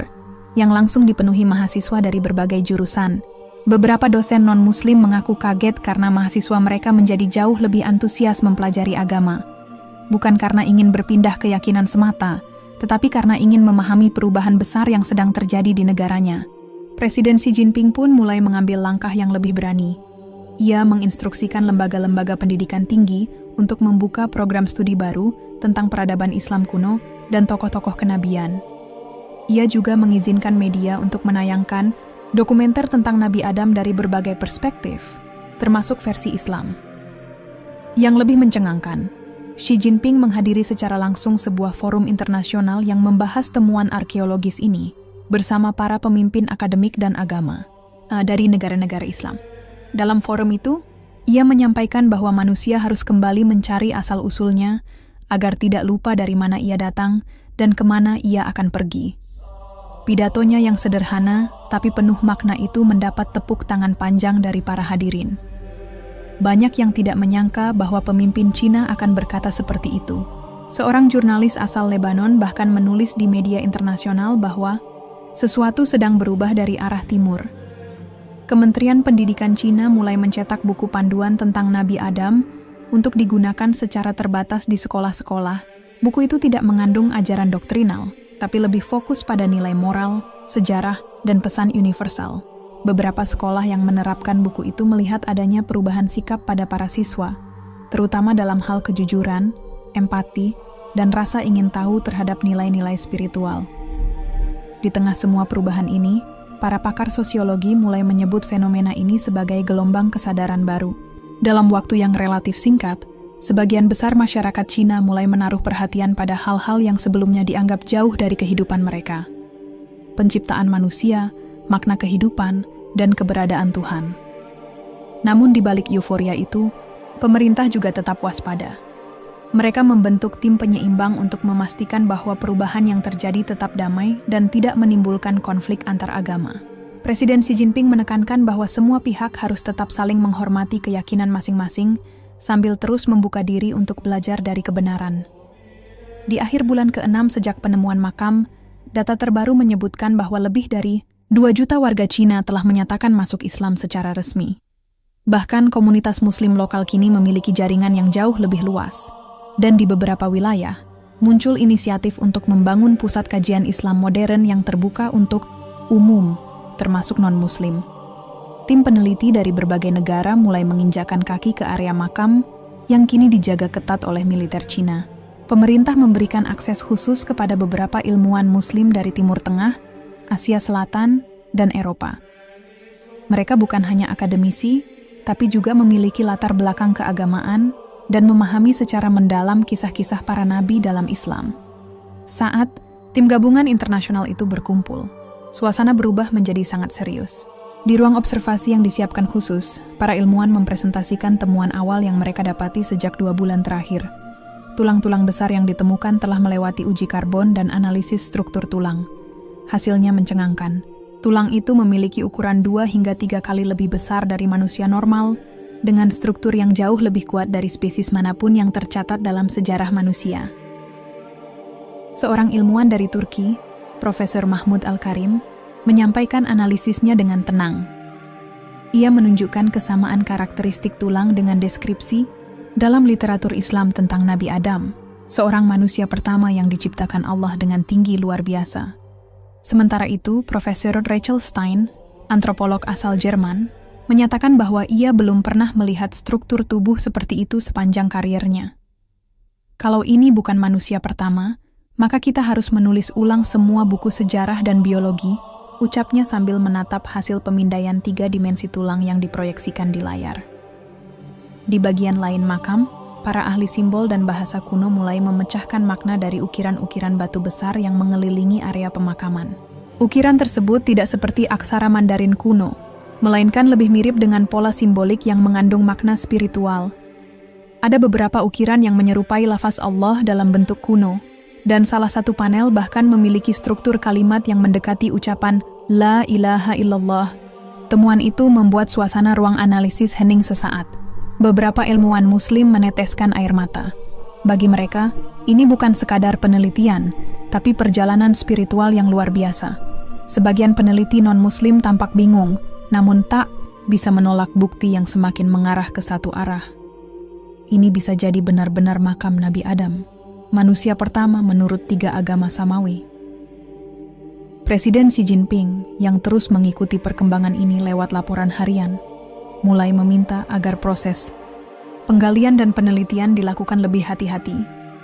yang langsung dipenuhi mahasiswa dari berbagai jurusan. Beberapa dosen non-muslim mengaku kaget karena mahasiswa mereka menjadi jauh lebih antusias mempelajari agama. Bukan karena ingin berpindah keyakinan semata, tetapi karena ingin memahami perubahan besar yang sedang terjadi di negaranya. Presiden Xi Jinping pun mulai mengambil langkah yang lebih berani. Ia menginstruksikan lembaga-lembaga pendidikan tinggi untuk membuka program studi baru tentang peradaban Islam kuno dan tokoh-tokoh kenabian. Ia juga mengizinkan media untuk menayangkan dokumenter tentang Nabi Adam dari berbagai perspektif, termasuk versi Islam. Yang lebih mencengangkan, Xi Jinping menghadiri secara langsung sebuah forum internasional yang membahas temuan arkeologis ini bersama para pemimpin akademik dan agama dari negara-negara Islam. Dalam forum itu, ia menyampaikan bahwa manusia harus kembali mencari asal-usulnya agar tidak lupa dari mana ia datang dan kemana ia akan pergi. Pidatonya yang sederhana tapi penuh makna itu mendapat tepuk tangan panjang dari para hadirin. Banyak yang tidak menyangka bahwa pemimpin Cina akan berkata seperti itu. Seorang jurnalis asal Lebanon bahkan menulis di media internasional bahwa sesuatu sedang berubah dari arah timur. Kementerian Pendidikan Cina mulai mencetak buku panduan tentang Nabi Adam untuk digunakan secara terbatas di sekolah-sekolah. Buku itu tidak mengandung ajaran doktrinal, tapi lebih fokus pada nilai moral, sejarah, dan pesan universal. Beberapa sekolah yang menerapkan buku itu melihat adanya perubahan sikap pada para siswa, terutama dalam hal kejujuran, empati, dan rasa ingin tahu terhadap nilai-nilai spiritual. Di tengah semua perubahan ini, para pakar sosiologi mulai menyebut fenomena ini sebagai gelombang kesadaran baru. Dalam waktu yang relatif singkat, sebagian besar masyarakat Cina mulai menaruh perhatian pada hal-hal yang sebelumnya dianggap jauh dari kehidupan mereka. Penciptaan manusia, makna kehidupan, dan keberadaan Tuhan. Namun di balik euforia itu, pemerintah juga tetap waspada. Mereka membentuk tim penyeimbang untuk memastikan bahwa perubahan yang terjadi tetap damai dan tidak menimbulkan konflik antar agama. Presiden Xi Jinping menekankan bahwa semua pihak harus tetap saling menghormati keyakinan masing-masing sambil terus membuka diri untuk belajar dari kebenaran. Di akhir bulan ke-6 sejak penemuan makam, data terbaru menyebutkan bahwa lebih dari 2 juta warga Cina telah menyatakan masuk Islam secara resmi. Bahkan komunitas Muslim lokal kini memiliki jaringan yang jauh lebih luas. Dan di beberapa wilayah, muncul inisiatif untuk membangun pusat kajian Islam modern yang terbuka untuk umum, termasuk non-Muslim. Tim peneliti dari berbagai negara mulai menginjakan kaki ke area makam yang kini dijaga ketat oleh militer Cina. Pemerintah memberikan akses khusus kepada beberapa ilmuwan Muslim dari Timur Tengah, Asia Selatan, dan Eropa. Mereka bukan hanya akademisi, tapi juga memiliki latar belakang keagamaan dan memahami secara mendalam kisah-kisah para nabi dalam Islam. Saat tim gabungan internasional itu berkumpul, suasana berubah menjadi sangat serius. Di ruang observasi yang disiapkan khusus, para ilmuwan mempresentasikan temuan awal yang mereka dapati sejak 2 bulan terakhir. Tulang-tulang besar yang ditemukan telah melewati uji karbon dan analisis struktur tulang. Hasilnya mencengangkan. Tulang itu memiliki ukuran 2 hingga 3 kali lebih besar dari manusia normal, dengan struktur yang jauh lebih kuat dari spesies manapun yang tercatat dalam sejarah manusia. Seorang ilmuwan dari Turki, Profesor Mahmud Al-Karim, menyampaikan analisisnya dengan tenang. Ia menunjukkan kesamaan karakteristik tulang dengan deskripsi dalam literatur Islam tentang Nabi Adam, seorang manusia pertama yang diciptakan Allah dengan tinggi luar biasa. Sementara itu, Profesor Rachel Stein, antropolog asal Jerman, menyatakan bahwa ia belum pernah melihat struktur tubuh seperti itu sepanjang kariernya. Kalau ini bukan manusia pertama, maka kita harus menulis ulang semua buku sejarah dan biologi, ucapnya sambil menatap hasil pemindaian 3 dimensi tulang yang diproyeksikan di layar. Di bagian lain makam, para ahli simbol dan bahasa kuno mulai memecahkan makna dari ukiran-ukiran batu besar yang mengelilingi area pemakaman. Ukiran tersebut tidak seperti aksara Mandarin kuno, melainkan lebih mirip dengan pola simbolik yang mengandung makna spiritual. Ada beberapa ukiran yang menyerupai lafaz Allah dalam bentuk kuno, dan salah satu panel bahkan memiliki struktur kalimat yang mendekati ucapan La ilaha illallah. Temuan itu membuat suasana ruang analisis hening sesaat. Beberapa ilmuwan Muslim meneteskan air mata. Bagi mereka, ini bukan sekadar penelitian, tapi perjalanan spiritual yang luar biasa. Sebagian peneliti non-Muslim tampak bingung, namun tak bisa menolak bukti yang semakin mengarah ke satu arah. Ini bisa jadi benar-benar makam Nabi Adam, manusia pertama menurut 3 agama samawi. Presiden Xi Jinping yang terus mengikuti perkembangan ini lewat laporan harian, mulai meminta agar proses penggalian dan penelitian dilakukan lebih hati-hati.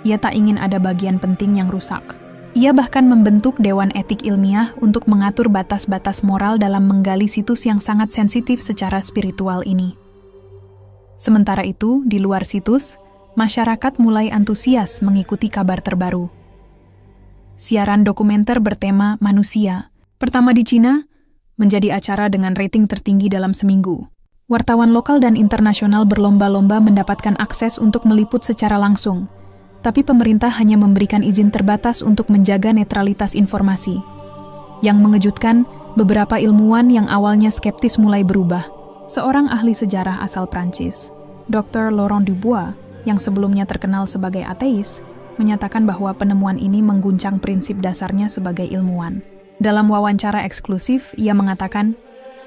Ia tak ingin ada bagian penting yang rusak. Ia bahkan membentuk Dewan Etik Ilmiah untuk mengatur batas-batas moral dalam menggali situs yang sangat sensitif secara spiritual ini. Sementara itu, di luar situs, masyarakat mulai antusias mengikuti kabar terbaru. Siaran dokumenter bertema manusia, pertama di Cina, menjadi acara dengan rating tertinggi dalam seminggu. Wartawan lokal dan internasional berlomba-lomba mendapatkan akses untuk meliput secara langsung, tapi pemerintah hanya memberikan izin terbatas untuk menjaga netralitas informasi. Yang mengejutkan, beberapa ilmuwan yang awalnya skeptis mulai berubah. Seorang ahli sejarah asal Prancis, Dr. Laurent Dubois, yang sebelumnya terkenal sebagai ateis, menyatakan bahwa penemuan ini mengguncang prinsip dasarnya sebagai ilmuwan. Dalam wawancara eksklusif, ia mengatakan,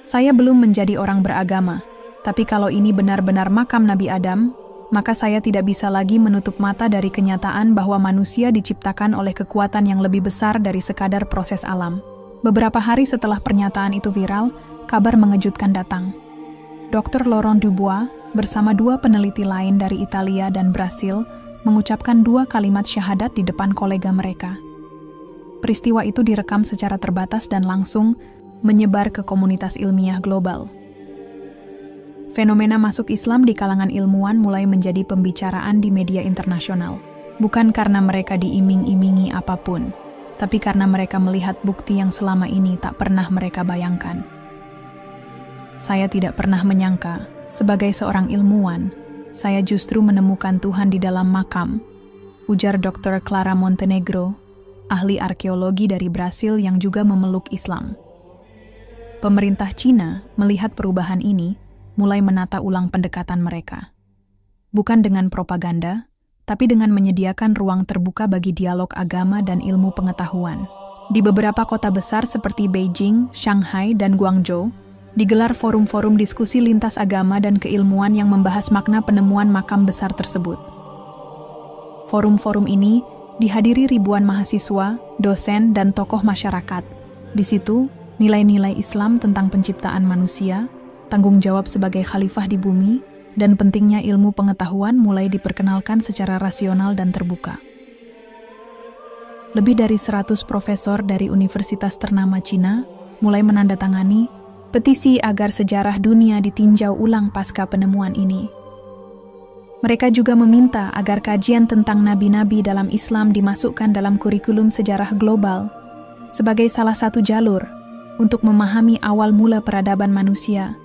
"Saya belum menjadi orang beragama, tapi kalau ini benar-benar makam Nabi Adam, maka saya tidak bisa lagi menutup mata dari kenyataan bahwa manusia diciptakan oleh kekuatan yang lebih besar dari sekadar proses alam." Beberapa hari setelah pernyataan itu viral, kabar mengejutkan datang. Dr. Laurent Dubois bersama 2 peneliti lain dari Italia dan Brasil mengucapkan 2 kalimat syahadat di depan kolega mereka. Peristiwa itu direkam secara terbatas dan langsung menyebar ke komunitas ilmiah global. Fenomena masuk Islam di kalangan ilmuwan mulai menjadi pembicaraan di media internasional. Bukan karena mereka diiming-imingi apapun, tapi karena mereka melihat bukti yang selama ini tak pernah mereka bayangkan. Saya tidak pernah menyangka, sebagai seorang ilmuwan, saya justru menemukan Tuhan di dalam makam, ujar Dr. Clara Montenegro, ahli arkeologi dari Brasil yang juga memeluk Islam. Pemerintah Cina melihat perubahan ini, mulai menata ulang pendekatan mereka. Bukan dengan propaganda, tapi dengan menyediakan ruang terbuka bagi dialog agama dan ilmu pengetahuan. Di beberapa kota besar seperti Beijing, Shanghai, dan Guangzhou, digelar forum-forum diskusi lintas agama dan keilmuan yang membahas makna penemuan makam besar tersebut. Forum-forum ini dihadiri ribuan mahasiswa, dosen, dan tokoh masyarakat. Di situ, nilai-nilai Islam tentang penciptaan manusia, tanggung jawab sebagai khalifah di bumi, dan pentingnya ilmu pengetahuan mulai diperkenalkan secara rasional dan terbuka. Lebih dari 100 profesor dari universitas ternama Cina mulai menandatangani petisi agar sejarah dunia ditinjau ulang pasca penemuan ini. Mereka juga meminta agar kajian tentang nabi-nabi dalam Islam dimasukkan dalam kurikulum sejarah global sebagai salah satu jalur untuk memahami awal mula peradaban manusia.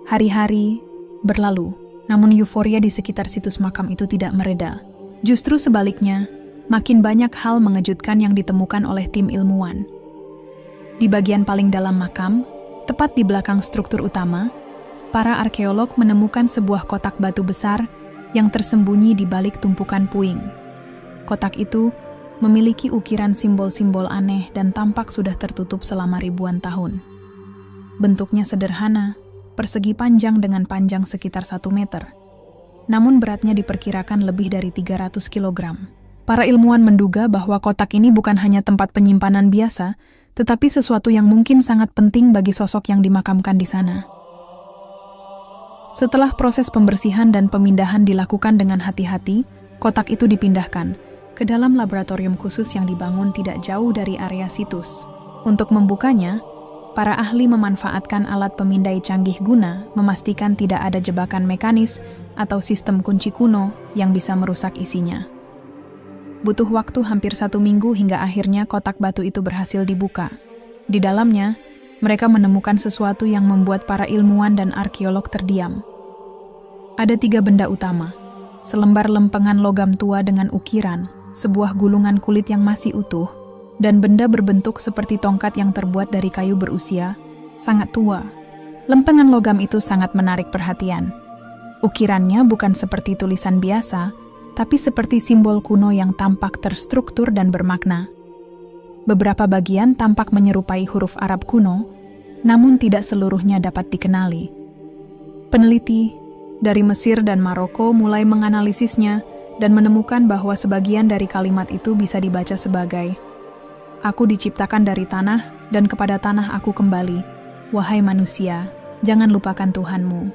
Hari-hari berlalu, namun euforia di sekitar situs makam itu tidak mereda. Justru sebaliknya, makin banyak hal mengejutkan yang ditemukan oleh tim ilmuwan. Di bagian paling dalam makam, tepat di belakang struktur utama, para arkeolog menemukan sebuah kotak batu besar yang tersembunyi di balik tumpukan puing. Kotak itu memiliki ukiran simbol-simbol aneh dan tampak sudah tertutup selama ribuan tahun. Bentuknya sederhana, persegi panjang dengan panjang sekitar 1 meter. Namun beratnya diperkirakan lebih dari 300 kilogram. Para ilmuwan menduga bahwa kotak ini bukan hanya tempat penyimpanan biasa, tetapi sesuatu yang mungkin sangat penting bagi sosok yang dimakamkan di sana. Setelah proses pembersihan dan pemindahan dilakukan dengan hati-hati, kotak itu dipindahkan ke dalam laboratorium khusus yang dibangun tidak jauh dari area situs. Untuk membukanya, para ahli memanfaatkan alat pemindai canggih guna memastikan tidak ada jebakan mekanis atau sistem kunci kuno yang bisa merusak isinya. Butuh waktu hampir 1 minggu hingga akhirnya kotak batu itu berhasil dibuka. Di dalamnya, mereka menemukan sesuatu yang membuat para ilmuwan dan arkeolog terdiam. Ada 3 benda utama: selembar lempengan logam tua dengan ukiran, sebuah gulungan kulit yang masih utuh, dan benda berbentuk seperti tongkat yang terbuat dari kayu berusia sangat tua. Lempengan logam itu sangat menarik perhatian. Ukirannya bukan seperti tulisan biasa, tapi seperti simbol kuno yang tampak terstruktur dan bermakna. Beberapa bagian tampak menyerupai huruf Arab kuno, namun tidak seluruhnya dapat dikenali. Peneliti dari Mesir dan Maroko mulai menganalisisnya dan menemukan bahwa sebagian dari kalimat itu bisa dibaca sebagai, "Aku diciptakan dari tanah, dan kepada tanah aku kembali. Wahai manusia, jangan lupakan Tuhanmu.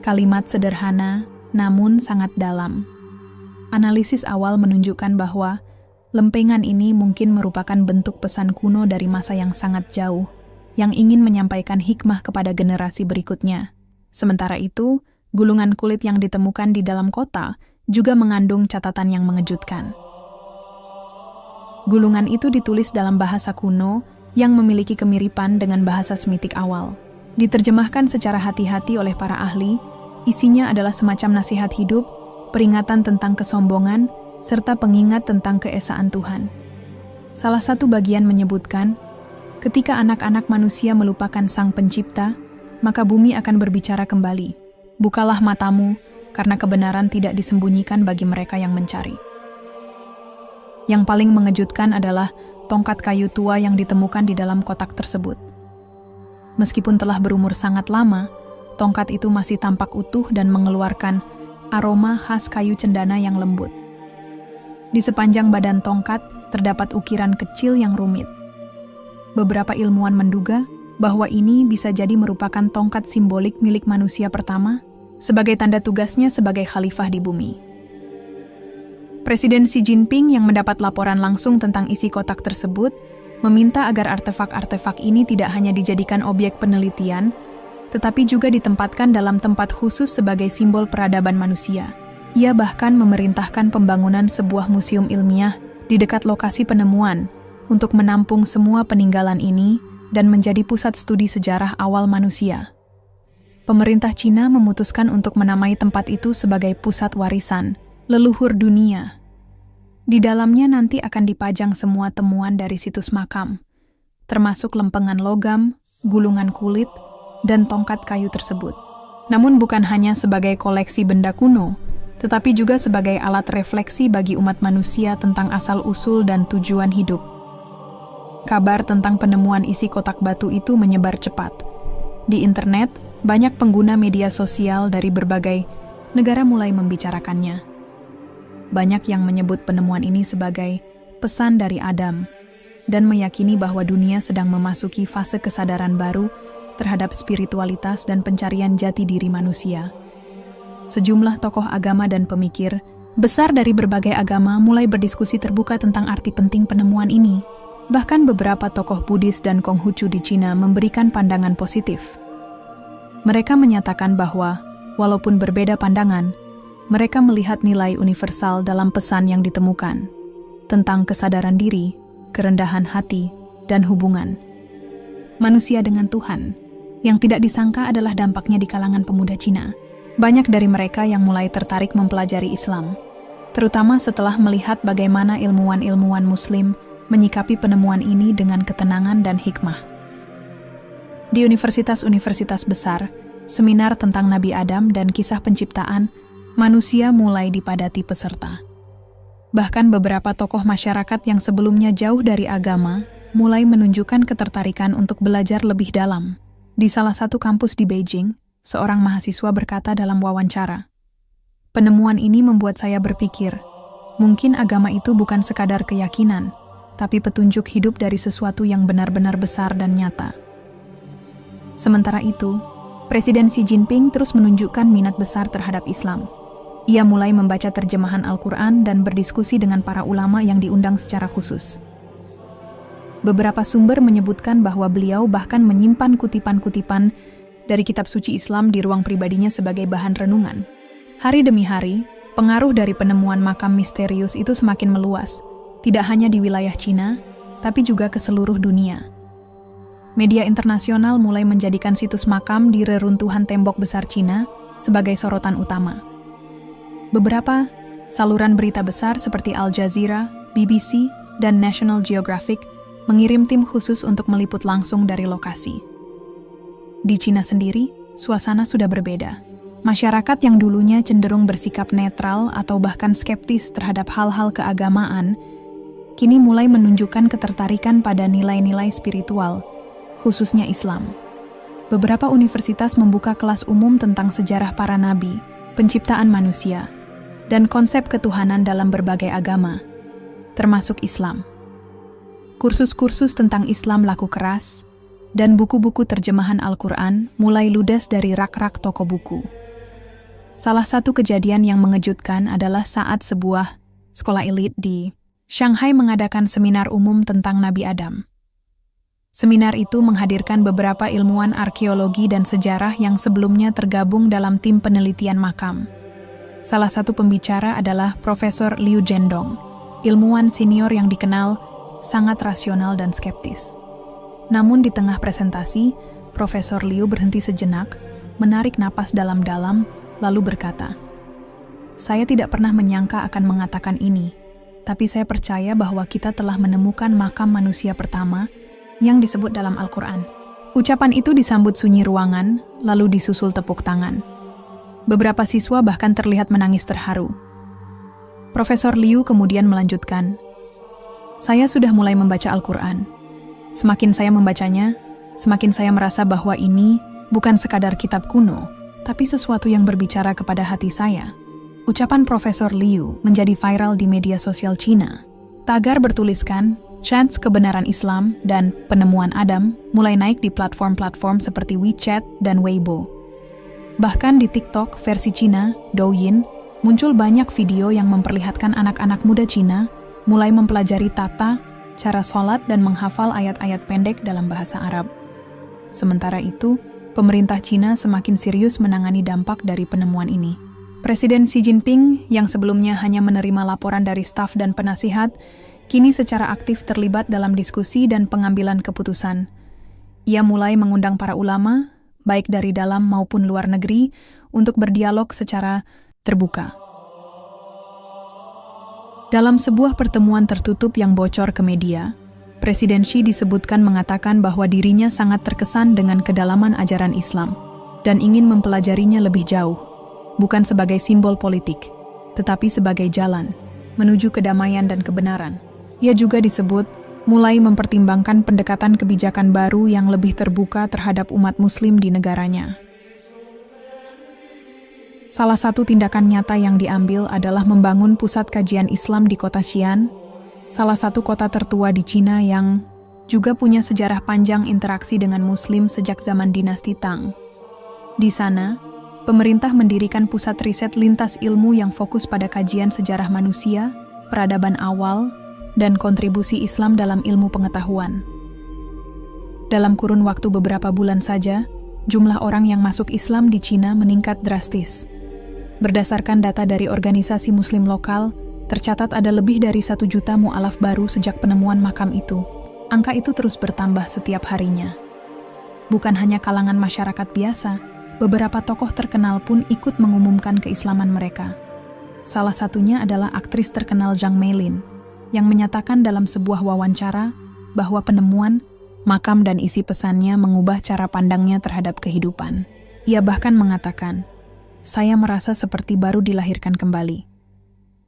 Kalimat sederhana, namun sangat dalam. Analisis awal menunjukkan bahwa lempengan ini mungkin merupakan bentuk pesan kuno dari masa yang sangat jauh, yang ingin menyampaikan hikmah kepada generasi berikutnya. Sementara itu, gulungan kulit yang ditemukan di dalam kota juga mengandung catatan yang mengejutkan. Gulungan itu ditulis dalam bahasa kuno yang memiliki kemiripan dengan bahasa Semitik awal. Diterjemahkan secara hati-hati oleh para ahli, isinya adalah semacam nasihat hidup, peringatan tentang kesombongan, serta pengingat tentang keesaan Tuhan. Salah satu bagian menyebutkan, ketika anak-anak manusia melupakan Sang Pencipta, maka bumi akan berbicara kembali. Bukalah matamu, karena kebenaran tidak disembunyikan bagi mereka yang mencari. Yang paling mengejutkan adalah tongkat kayu tua yang ditemukan di dalam kotak tersebut. Meskipun telah berumur sangat lama, tongkat itu masih tampak utuh dan mengeluarkan aroma khas kayu cendana yang lembut. Di sepanjang badan tongkat terdapat ukiran kecil yang rumit. Beberapa ilmuwan menduga bahwa ini bisa jadi merupakan tongkat simbolik milik manusia pertama sebagai tanda tugasnya sebagai khalifah di bumi. Presiden Xi Jinping yang mendapat laporan langsung tentang isi kotak tersebut meminta agar artefak-artefak ini tidak hanya dijadikan objek penelitian, tetapi juga ditempatkan dalam tempat khusus sebagai simbol peradaban manusia. Ia bahkan memerintahkan pembangunan sebuah museum ilmiah di dekat lokasi penemuan untuk menampung semua peninggalan ini dan menjadi pusat studi sejarah awal manusia. Pemerintah Cina memutuskan untuk menamai tempat itu sebagai pusat warisan leluhur dunia. Di dalamnya nanti akan dipajang semua temuan dari situs makam, termasuk lempengan logam, gulungan kulit, dan tongkat kayu tersebut. Namun bukan hanya sebagai koleksi benda kuno, tetapi juga sebagai alat refleksi bagi umat manusia tentang asal-usul dan tujuan hidup. Kabar tentang penemuan isi kotak batu itu menyebar cepat. Di internet, banyak pengguna media sosial dari berbagai negara mulai membicarakannya. Banyak yang menyebut penemuan ini sebagai pesan dari Adam, dan meyakini bahwa dunia sedang memasuki fase kesadaran baru terhadap spiritualitas dan pencarian jati diri manusia. Sejumlah tokoh agama dan pemikir besar dari berbagai agama mulai berdiskusi terbuka tentang arti penting penemuan ini. Bahkan beberapa tokoh Buddhis dan Konghucu di Cina memberikan pandangan positif. Mereka menyatakan bahwa, walaupun berbeda pandangan, mereka melihat nilai universal dalam pesan yang ditemukan tentang kesadaran diri, kerendahan hati, dan hubungan manusia dengan Tuhan. Yang tidak disangka adalah dampaknya di kalangan pemuda Cina. Banyak dari mereka yang mulai tertarik mempelajari Islam, terutama setelah melihat bagaimana ilmuwan-ilmuwan Muslim menyikapi penemuan ini dengan ketenangan dan hikmah. Di universitas-universitas besar, seminar tentang Nabi Adam dan kisah penciptaan manusia mulai dipadati peserta. Bahkan beberapa tokoh masyarakat yang sebelumnya jauh dari agama mulai menunjukkan ketertarikan untuk belajar lebih dalam. Di salah satu kampus di Beijing, seorang mahasiswa berkata dalam wawancara, "Penemuan ini membuat saya berpikir, mungkin agama itu bukan sekadar keyakinan, tapi petunjuk hidup dari sesuatu yang benar-benar besar dan nyata." Sementara itu, Presiden Xi Jinping terus menunjukkan minat besar terhadap Islam. Ia mulai membaca terjemahan Al-Quran dan berdiskusi dengan para ulama yang diundang secara khusus. Beberapa sumber menyebutkan bahwa beliau bahkan menyimpan kutipan-kutipan dari kitab suci Islam di ruang pribadinya sebagai bahan renungan. Hari demi hari, pengaruh dari penemuan makam misterius itu semakin meluas, tidak hanya di wilayah Cina, tapi juga ke seluruh dunia. Media internasional mulai menjadikan situs makam di reruntuhan tembok besar Cina sebagai sorotan utama. Beberapa saluran berita besar seperti Al Jazeera, BBC, dan National Geographic mengirim tim khusus untuk meliput langsung dari lokasi. Di Cina sendiri, suasana sudah berbeda. Masyarakat yang dulunya cenderung bersikap netral atau bahkan skeptis terhadap hal-hal keagamaan, kini mulai menunjukkan ketertarikan pada nilai-nilai spiritual, khususnya Islam. Beberapa universitas membuka kelas umum tentang sejarah para nabi, penciptaan manusia, dan konsep ketuhanan dalam berbagai agama, termasuk Islam. Kursus-kursus tentang Islam laku keras, dan buku-buku terjemahan Al-Quran mulai ludes dari rak-rak toko buku. Salah satu kejadian yang mengejutkan adalah saat sebuah sekolah elit di Shanghai mengadakan seminar umum tentang Nabi Adam. Seminar itu menghadirkan beberapa ilmuwan arkeologi dan sejarah yang sebelumnya tergabung dalam tim penelitian makam. Salah satu pembicara adalah Profesor Liu Zhendong, ilmuwan senior yang dikenal sangat rasional dan skeptis. Namun di tengah presentasi, Profesor Liu berhenti sejenak, menarik napas dalam-dalam, lalu berkata, "Saya tidak pernah menyangka akan mengatakan ini, tapi saya percaya bahwa kita telah menemukan makam manusia pertama yang disebut dalam Al-Quran." Ucapan itu disambut sunyi ruangan, lalu disusul tepuk tangan. Beberapa siswa bahkan terlihat menangis terharu. Profesor Liu kemudian melanjutkan, "Saya sudah mulai membaca Al-Quran. Semakin saya membacanya, semakin saya merasa bahwa ini bukan sekadar kitab kuno, tapi sesuatu yang berbicara kepada hati saya." Ucapan Profesor Liu menjadi viral di media sosial Cina. Tagar bertuliskan, "Chants kebenaran Islam" dan "Penemuan Adam" mulai naik di platform-platform seperti WeChat dan Weibo. Bahkan di TikTok versi Cina, Douyin, muncul banyak video yang memperlihatkan anak-anak muda Cina mulai mempelajari tata, cara sholat dan menghafal ayat-ayat pendek dalam bahasa Arab. Sementara itu, pemerintah Cina semakin serius menangani dampak dari penemuan ini. Presiden Xi Jinping, yang sebelumnya hanya menerima laporan dari staf dan penasihat, kini secara aktif terlibat dalam diskusi dan pengambilan keputusan. Ia mulai mengundang para ulama, baik dari dalam maupun luar negeri, untuk berdialog secara terbuka. Dalam sebuah pertemuan tertutup yang bocor ke media, Presiden Xi disebutkan mengatakan bahwa dirinya sangat terkesan dengan kedalaman ajaran Islam dan ingin mempelajarinya lebih jauh, bukan sebagai simbol politik, tetapi sebagai jalan menuju kedamaian dan kebenaran. Ia juga disebut mulai mempertimbangkan pendekatan kebijakan baru yang lebih terbuka terhadap umat Muslim di negaranya. Salah satu tindakan nyata yang diambil adalah membangun pusat kajian Islam di kota Xi'an, salah satu kota tertua di Cina yang juga punya sejarah panjang interaksi dengan Muslim sejak zaman dinasti Tang. Di sana, pemerintah mendirikan pusat riset lintas ilmu yang fokus pada kajian sejarah manusia, peradaban awal, dan kontribusi Islam dalam ilmu pengetahuan. Dalam kurun waktu beberapa bulan saja, jumlah orang yang masuk Islam di Cina meningkat drastis. Berdasarkan data dari organisasi Muslim lokal, tercatat ada lebih dari 1 juta mu'alaf baru sejak penemuan makam itu. Angka itu terus bertambah setiap harinya. Bukan hanya kalangan masyarakat biasa, beberapa tokoh terkenal pun ikut mengumumkan keislaman mereka. Salah satunya adalah aktris terkenal Zhang Meilin, yang menyatakan dalam sebuah wawancara bahwa penemuan, makam dan isi pesannya mengubah cara pandangnya terhadap kehidupan. Ia bahkan mengatakan, "Saya merasa seperti baru dilahirkan kembali."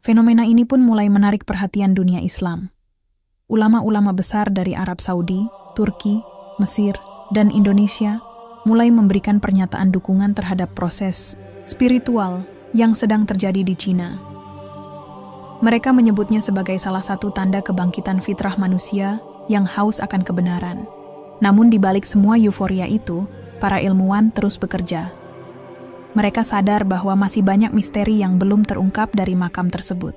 Fenomena ini pun mulai menarik perhatian dunia Islam. Ulama-ulama besar dari Arab Saudi, Turki, Mesir, dan Indonesia mulai memberikan pernyataan dukungan terhadap proses spiritual yang sedang terjadi di Cina. Mereka menyebutnya sebagai salah satu tanda kebangkitan fitrah manusia yang haus akan kebenaran. Namun di balik semua euforia itu, para ilmuwan terus bekerja. Mereka sadar bahwa masih banyak misteri yang belum terungkap dari makam tersebut.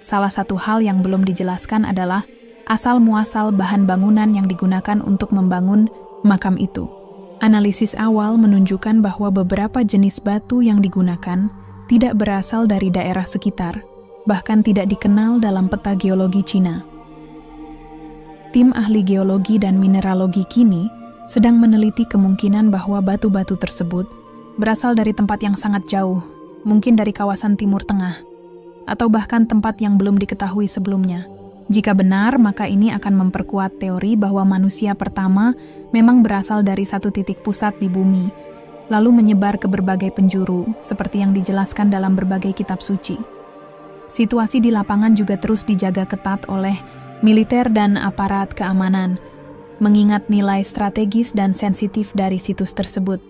Salah satu hal yang belum dijelaskan adalah asal-muasal bahan bangunan yang digunakan untuk membangun makam itu. Analisis awal menunjukkan bahwa beberapa jenis batu yang digunakan tidak berasal dari daerah sekitar, bahkan tidak dikenal dalam peta geologi Cina. Tim ahli geologi dan mineralogi kini sedang meneliti kemungkinan bahwa batu-batu tersebut berasal dari tempat yang sangat jauh, mungkin dari kawasan Timur Tengah, atau bahkan tempat yang belum diketahui sebelumnya. Jika benar, maka ini akan memperkuat teori bahwa manusia pertama memang berasal dari satu titik pusat di bumi, lalu menyebar ke berbagai penjuru, seperti yang dijelaskan dalam berbagai kitab suci. Situasi di lapangan juga terus dijaga ketat oleh militer dan aparat keamanan, mengingat nilai strategis dan sensitif dari situs tersebut.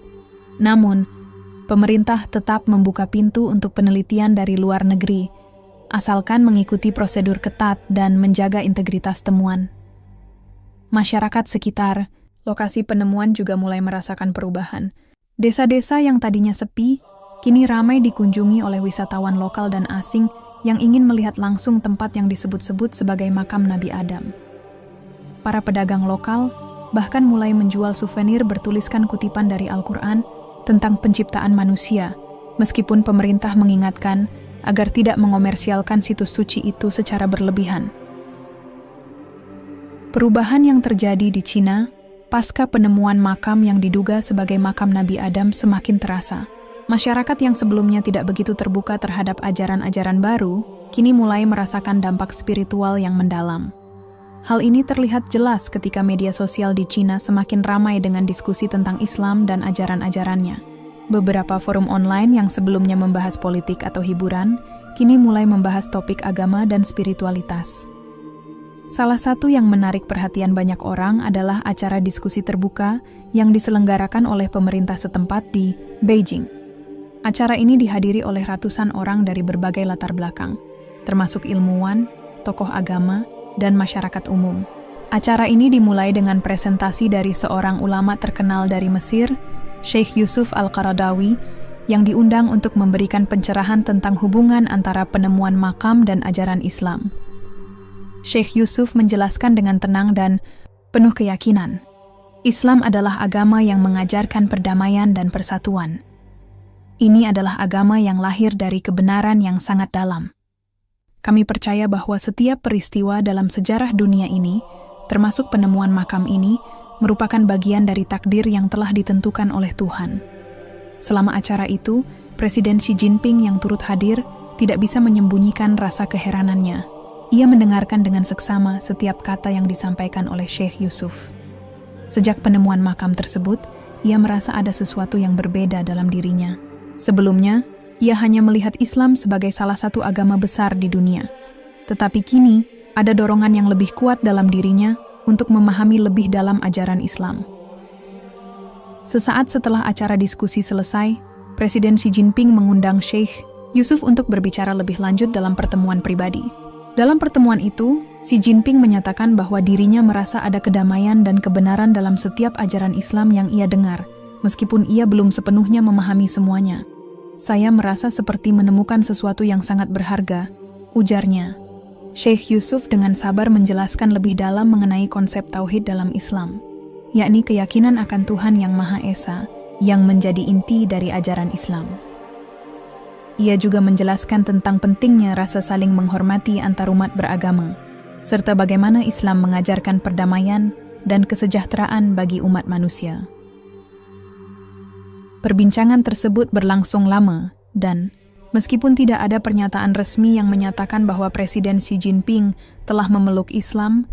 Namun, pemerintah tetap membuka pintu untuk penelitian dari luar negeri, asalkan mengikuti prosedur ketat dan menjaga integritas temuan. Masyarakat sekitar Lokasi penemuan juga mulai merasakan perubahan. Desa-desa yang tadinya sepi, kini ramai dikunjungi oleh wisatawan lokal dan asing yang ingin melihat langsung tempat yang disebut-sebut sebagai makam Nabi Adam. Para pedagang lokal bahkan mulai menjual souvenir bertuliskan kutipan dari Al-Quran tentang penciptaan manusia, meskipun pemerintah mengingatkan agar tidak mengomersialkan situs suci itu secara berlebihan. Perubahan yang terjadi di Cina pasca penemuan makam yang diduga sebagai makam Nabi Adam semakin terasa. Masyarakat yang sebelumnya tidak begitu terbuka terhadap ajaran-ajaran baru, kini mulai merasakan dampak spiritual yang mendalam. Hal ini terlihat jelas ketika media sosial di Cina semakin ramai dengan diskusi tentang Islam dan ajaran-ajarannya. Beberapa forum online yang sebelumnya membahas politik atau hiburan, kini mulai membahas topik agama dan spiritualitas. Salah satu yang menarik perhatian banyak orang adalah acara diskusi terbuka yang diselenggarakan oleh pemerintah setempat di Beijing. Acara ini dihadiri oleh ratusan orang dari berbagai latar belakang, termasuk ilmuwan, tokoh agama, dan masyarakat umum. Acara ini dimulai dengan presentasi dari seorang ulama terkenal dari Mesir, Sheikh Yusuf Al-Qaradawi, yang diundang untuk memberikan pencerahan tentang hubungan antara penemuan makam dan ajaran Islam. Sheikh Yusuf menjelaskan dengan tenang dan penuh keyakinan, Islam adalah agama yang mengajarkan perdamaian dan persatuan. Ini adalah agama yang lahir dari kebenaran yang sangat dalam. Kami percaya bahwa setiap peristiwa dalam sejarah dunia ini, termasuk penemuan makam ini, merupakan bagian dari takdir yang telah ditentukan oleh Tuhan. Selama acara itu, Presiden Xi Jinping yang turut hadir tidak bisa menyembunyikan rasa keheranannya. Ia mendengarkan dengan seksama setiap kata yang disampaikan oleh Sheikh Yusuf. Sejak penemuan makam tersebut, ia merasa ada sesuatu yang berbeda dalam dirinya. Sebelumnya, ia hanya melihat Islam sebagai salah satu agama besar di dunia. Tetapi kini, ada dorongan yang lebih kuat dalam dirinya untuk memahami lebih dalam ajaran Islam. Sesaat setelah acara diskusi selesai, Presiden Xi Jinping mengundang Sheikh Yusuf untuk berbicara lebih lanjut dalam pertemuan pribadi. Dalam pertemuan itu, Xi Jinping menyatakan bahwa dirinya merasa ada kedamaian dan kebenaran dalam setiap ajaran Islam yang ia dengar, meskipun ia belum sepenuhnya memahami semuanya. Saya merasa seperti menemukan sesuatu yang sangat berharga, ujarnya. Sheikh Yusuf dengan sabar menjelaskan lebih dalam mengenai konsep tauhid dalam Islam, yakni keyakinan akan Tuhan yang Maha Esa, yang menjadi inti dari ajaran Islam. Ia juga menjelaskan tentang pentingnya rasa saling menghormati antar umat beragama, serta bagaimana Islam mengajarkan perdamaian dan kesejahteraan bagi umat manusia. Perbincangan tersebut berlangsung lama, dan meskipun tidak ada pernyataan resmi yang menyatakan bahwa Presiden Xi Jinping telah memeluk Islam,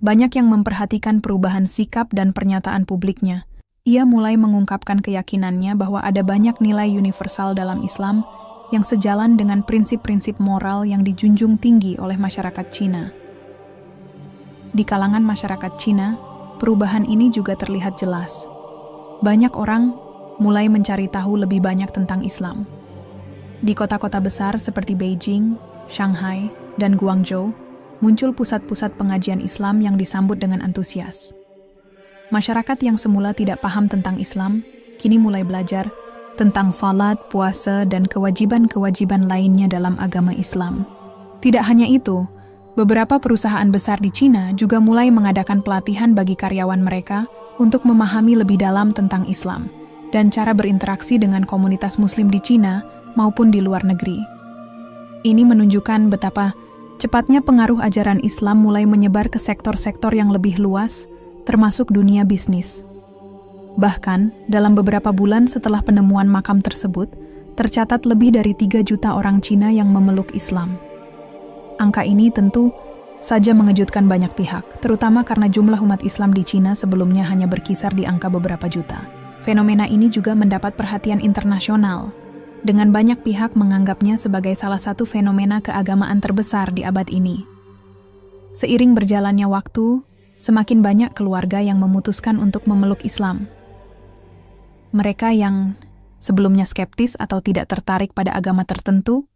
banyak yang memperhatikan perubahan sikap dan pernyataan publiknya. Ia mulai mengungkapkan keyakinannya bahwa ada banyak nilai universal dalam Islam yang sejalan dengan prinsip-prinsip moral yang dijunjung tinggi oleh masyarakat Cina. Di kalangan masyarakat Cina, perubahan ini juga terlihat jelas. Banyak orang mulai mencari tahu lebih banyak tentang Islam. Di kota-kota besar seperti Beijing, Shanghai, dan Guangzhou, muncul pusat-pusat pengajian Islam yang disambut dengan antusias. Masyarakat yang semula tidak paham tentang Islam, kini mulai belajar tentang salat, puasa, dan kewajiban-kewajiban lainnya dalam agama Islam. Tidak hanya itu, beberapa perusahaan besar di Cina juga mulai mengadakan pelatihan bagi karyawan mereka untuk memahami lebih dalam tentang Islam dan cara berinteraksi dengan komunitas Muslim di Cina maupun di luar negeri. Ini menunjukkan betapa cepatnya pengaruh ajaran Islam mulai menyebar ke sektor-sektor yang lebih luas, termasuk dunia bisnis. Bahkan, dalam beberapa bulan setelah penemuan makam tersebut, tercatat lebih dari 3 juta orang Cina yang memeluk Islam. Angka ini tentu saja mengejutkan banyak pihak, terutama karena jumlah umat Islam di Cina sebelumnya hanya berkisar di angka beberapa juta. Fenomena ini juga mendapat perhatian internasional, dengan banyak pihak menganggapnya sebagai salah satu fenomena keagamaan terbesar di abad ini. Seiring berjalannya waktu, semakin banyak keluarga yang memutuskan untuk memeluk Islam. Mereka yang sebelumnya skeptis atau tidak tertarik pada agama tertentu,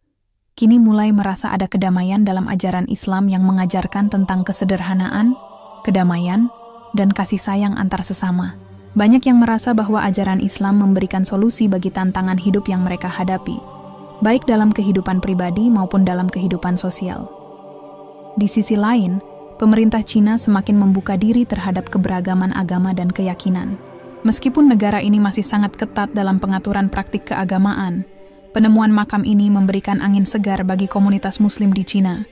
kini mulai merasa ada kedamaian dalam ajaran Islam yang mengajarkan tentang kesederhanaan, kedamaian, dan kasih sayang antar sesama. Banyak yang merasa bahwa ajaran Islam memberikan solusi bagi tantangan hidup yang mereka hadapi, baik dalam kehidupan pribadi maupun dalam kehidupan sosial. Di sisi lain, pemerintah Cina semakin membuka diri terhadap keberagaman agama dan keyakinan. Meskipun negara ini masih sangat ketat dalam pengaturan praktik keagamaan, penemuan makam ini memberikan angin segar bagi komunitas Muslim di Cina.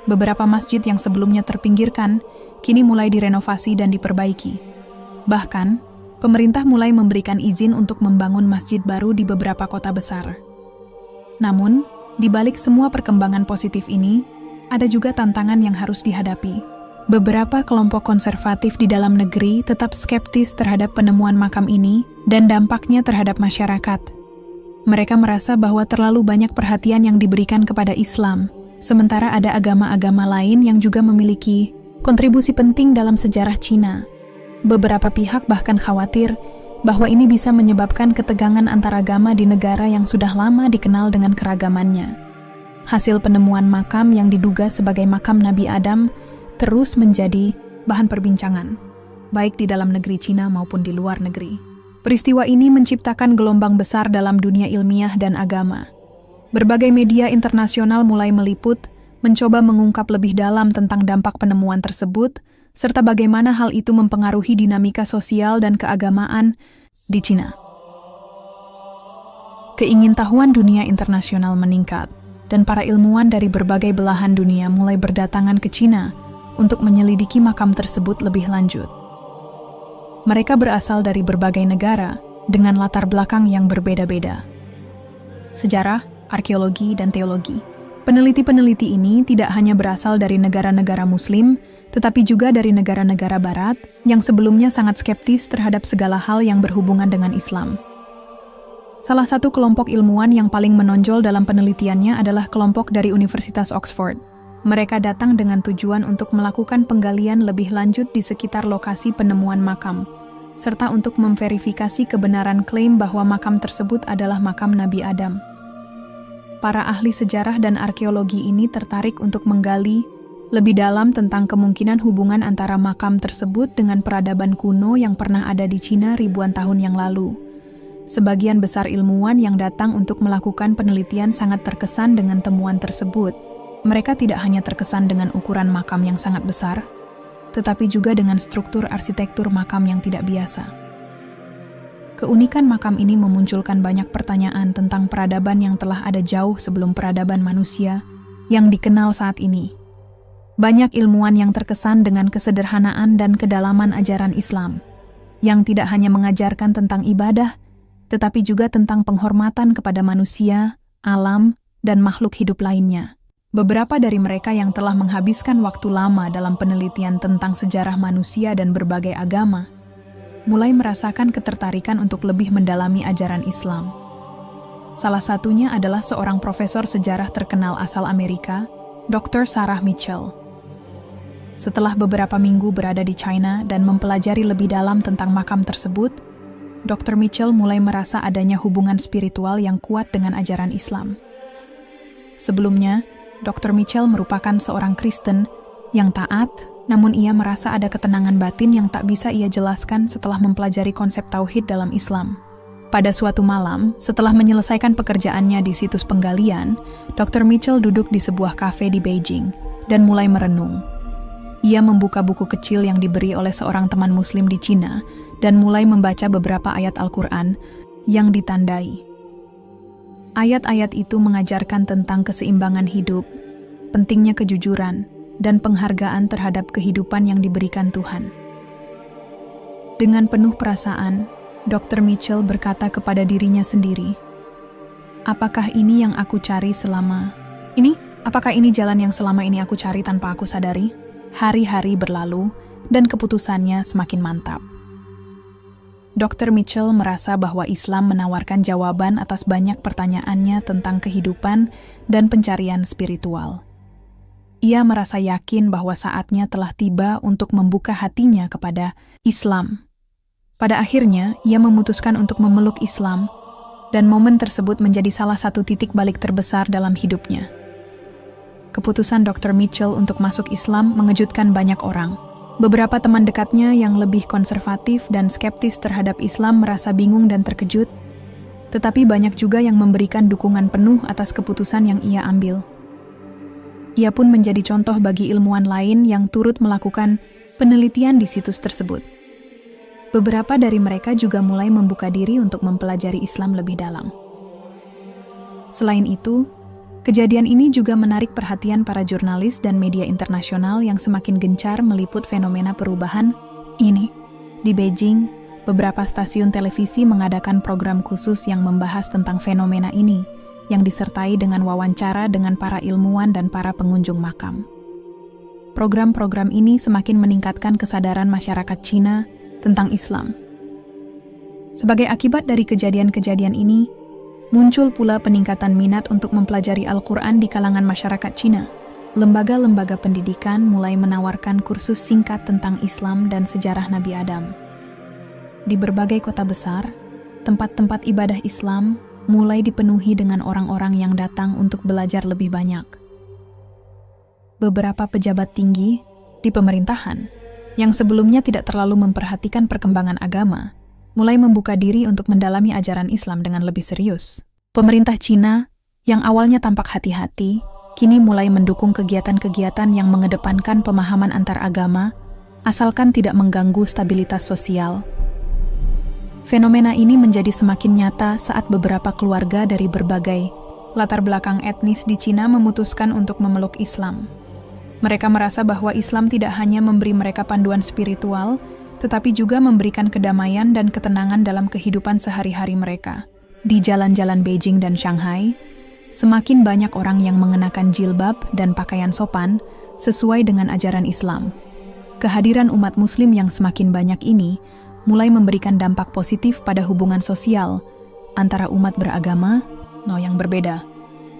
Beberapa masjid yang sebelumnya terpinggirkan, kini mulai direnovasi dan diperbaiki. Bahkan, pemerintah mulai memberikan izin untuk membangun masjid baru di beberapa kota besar. Namun, di balik semua perkembangan positif ini, ada juga tantangan yang harus dihadapi. Beberapa kelompok konservatif di dalam negeri tetap skeptis terhadap penemuan makam ini dan dampaknya terhadap masyarakat. Mereka merasa bahwa terlalu banyak perhatian yang diberikan kepada Islam, sementara ada agama-agama lain yang juga memiliki kontribusi penting dalam sejarah Cina. Beberapa pihak bahkan khawatir bahwa ini bisa menyebabkan ketegangan antaragama di negara yang sudah lama dikenal dengan keragamannya. Hasil penemuan makam yang diduga sebagai makam Nabi Adam terus menjadi bahan perbincangan, baik di dalam negeri Cina maupun di luar negeri. Peristiwa ini menciptakan gelombang besar dalam dunia ilmiah dan agama. Berbagai media internasional mulai meliput, mencoba mengungkap lebih dalam tentang dampak penemuan tersebut, serta bagaimana hal itu mempengaruhi dinamika sosial dan keagamaan di Cina. Keingintahuan dunia internasional meningkat, dan para ilmuwan dari berbagai belahan dunia mulai berdatangan ke Cina untuk menyelidiki makam tersebut lebih lanjut. Mereka berasal dari berbagai negara dengan latar belakang yang berbeda-beda. Sejarah, arkeologi, dan teologi. Peneliti-peneliti ini tidak hanya berasal dari negara-negara Muslim, tetapi juga dari negara-negara Barat yang sebelumnya sangat skeptis terhadap segala hal yang berhubungan dengan Islam. Salah satu kelompok ilmuwan yang paling menonjol dalam penelitiannya adalah kelompok dari Universitas Oxford. Mereka datang dengan tujuan untuk melakukan penggalian lebih lanjut di sekitar lokasi penemuan makam, serta untuk memverifikasi kebenaran klaim bahwa makam tersebut adalah makam Nabi Adam. Para ahli sejarah dan arkeologi ini tertarik untuk menggali lebih dalam tentang kemungkinan hubungan antara makam tersebut dengan peradaban kuno yang pernah ada di Cina ribuan tahun yang lalu. Sebagian besar ilmuwan yang datang untuk melakukan penelitian sangat terkesan dengan temuan tersebut. Mereka tidak hanya terkesan dengan ukuran makam yang sangat besar, tetapi juga dengan struktur arsitektur makam yang tidak biasa. Keunikan makam ini memunculkan banyak pertanyaan tentang peradaban yang telah ada jauh sebelum peradaban manusia yang dikenal saat ini. Banyak ilmuwan yang terkesan dengan kesederhanaan dan kedalaman ajaran Islam, yang tidak hanya mengajarkan tentang ibadah, tetapi juga tentang penghormatan kepada manusia, alam, dan makhluk hidup lainnya. Beberapa dari mereka yang telah menghabiskan waktu lama dalam penelitian tentang sejarah manusia dan berbagai agama, mulai merasakan ketertarikan untuk lebih mendalami ajaran Islam. Salah satunya adalah seorang profesor sejarah terkenal asal Amerika, Dr. Sarah Mitchell. Setelah beberapa minggu berada di China dan mempelajari lebih dalam tentang makam tersebut, Dr. Mitchell mulai merasa adanya hubungan spiritual yang kuat dengan ajaran Islam. Sebelumnya, Dr. Mitchell merupakan seorang Kristen yang taat, namun ia merasa ada ketenangan batin yang tak bisa ia jelaskan setelah mempelajari konsep tauhid dalam Islam. Pada suatu malam, setelah menyelesaikan pekerjaannya di situs penggalian, Dr. Mitchell duduk di sebuah kafe di Beijing dan mulai merenung. Ia membuka buku kecil yang diberi oleh seorang teman Muslim di Cina dan mulai membaca beberapa ayat Al-Quran yang ditandai. Ayat-ayat itu mengajarkan tentang keseimbangan hidup, pentingnya kejujuran, dan penghargaan terhadap kehidupan yang diberikan Tuhan. Dengan penuh perasaan, Dr. Mitchell berkata kepada dirinya sendiri, "Apakah ini yang aku cari selama ini? Apakah ini jalan yang selama ini aku cari tanpa aku sadari?" Hari-hari berlalu, dan keputusannya semakin mantap. Dr. Mitchell merasa bahwa Islam menawarkan jawaban atas banyak pertanyaannya tentang kehidupan dan pencarian spiritual. Ia merasa yakin bahwa saatnya telah tiba untuk membuka hatinya kepada Islam. Pada akhirnya, ia memutuskan untuk memeluk Islam, dan momen tersebut menjadi salah satu titik balik terbesar dalam hidupnya. Keputusan Dr. Mitchell untuk masuk Islam mengejutkan banyak orang. Beberapa teman dekatnya yang lebih konservatif dan skeptis terhadap Islam merasa bingung dan terkejut, tetapi banyak juga yang memberikan dukungan penuh atas keputusan yang ia ambil. Ia pun menjadi contoh bagi ilmuwan lain yang turut melakukan penelitian di situs tersebut. Beberapa dari mereka juga mulai membuka diri untuk mempelajari Islam lebih dalam. Selain itu, kejadian ini juga menarik perhatian para jurnalis dan media internasional yang semakin gencar meliput fenomena perubahan ini. Di Beijing, beberapa stasiun televisi mengadakan program khusus yang membahas tentang fenomena ini, yang disertai dengan wawancara dengan para ilmuwan dan para pengunjung makam. Program-program ini semakin meningkatkan kesadaran masyarakat Cina tentang Islam. Sebagai akibat dari kejadian-kejadian ini, muncul pula peningkatan minat untuk mempelajari Al-Quran di kalangan masyarakat Cina. Lembaga-lembaga pendidikan mulai menawarkan kursus singkat tentang Islam dan sejarah Nabi Adam. Di berbagai kota besar, tempat-tempat ibadah Islam mulai dipenuhi dengan orang-orang yang datang untuk belajar lebih banyak. Beberapa pejabat tinggi di pemerintahan yang sebelumnya tidak terlalu memperhatikan perkembangan agama, mulai membuka diri untuk mendalami ajaran Islam dengan lebih serius. Pemerintah Cina, yang awalnya tampak hati-hati, kini mulai mendukung kegiatan-kegiatan yang mengedepankan pemahaman antar agama, asalkan tidak mengganggu stabilitas sosial. Fenomena ini menjadi semakin nyata saat beberapa keluarga dari berbagai latar belakang etnis di Cina memutuskan untuk memeluk Islam. Mereka merasa bahwa Islam tidak hanya memberi mereka panduan spiritual, tetapi juga memberikan kedamaian dan ketenangan dalam kehidupan sehari-hari mereka. Di jalan-jalan Beijing dan Shanghai, semakin banyak orang yang mengenakan jilbab dan pakaian sopan sesuai dengan ajaran Islam. Kehadiran umat Muslim yang semakin banyak ini mulai memberikan dampak positif pada hubungan sosial antara umat beragama yang berbeda.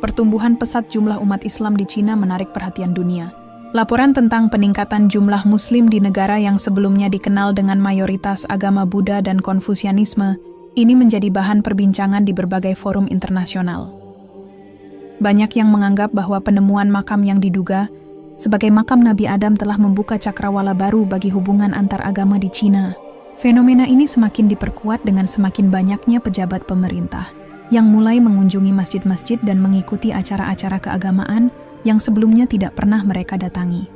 Pertumbuhan pesat jumlah umat Islam di Cina menarik perhatian dunia. Laporan tentang peningkatan jumlah Muslim di negara yang sebelumnya dikenal dengan mayoritas agama Buddha dan Konfusianisme ini menjadi bahan perbincangan di berbagai forum internasional. Banyak yang menganggap bahwa penemuan makam yang diduga sebagai makam Nabi Adam telah membuka cakrawala baru bagi hubungan antar agama di Cina. Fenomena ini semakin diperkuat dengan semakin banyaknya pejabat pemerintah yang mulai mengunjungi masjid-masjid dan mengikuti acara-acara keagamaan yang sebelumnya tidak pernah mereka datangi.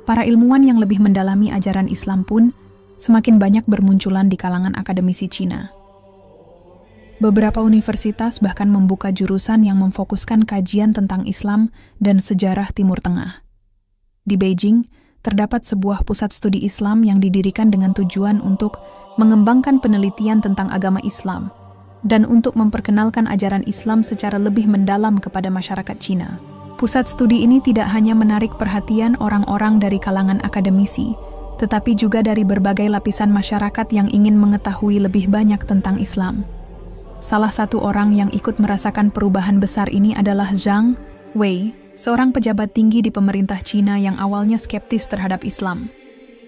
Para ilmuwan yang lebih mendalami ajaran Islam pun semakin banyak bermunculan di kalangan akademisi Cina. Beberapa universitas bahkan membuka jurusan yang memfokuskan kajian tentang Islam dan sejarah Timur Tengah. Di Beijing, terdapat sebuah pusat studi Islam yang didirikan dengan tujuan untuk mengembangkan penelitian tentang agama Islam dan untuk memperkenalkan ajaran Islam secara lebih mendalam kepada masyarakat Cina. Pusat studi ini tidak hanya menarik perhatian orang-orang dari kalangan akademisi, tetapi juga dari berbagai lapisan masyarakat yang ingin mengetahui lebih banyak tentang Islam. Salah satu orang yang ikut merasakan perubahan besar ini adalah Zhang Wei, seorang pejabat tinggi di pemerintah Cina yang awalnya skeptis terhadap Islam.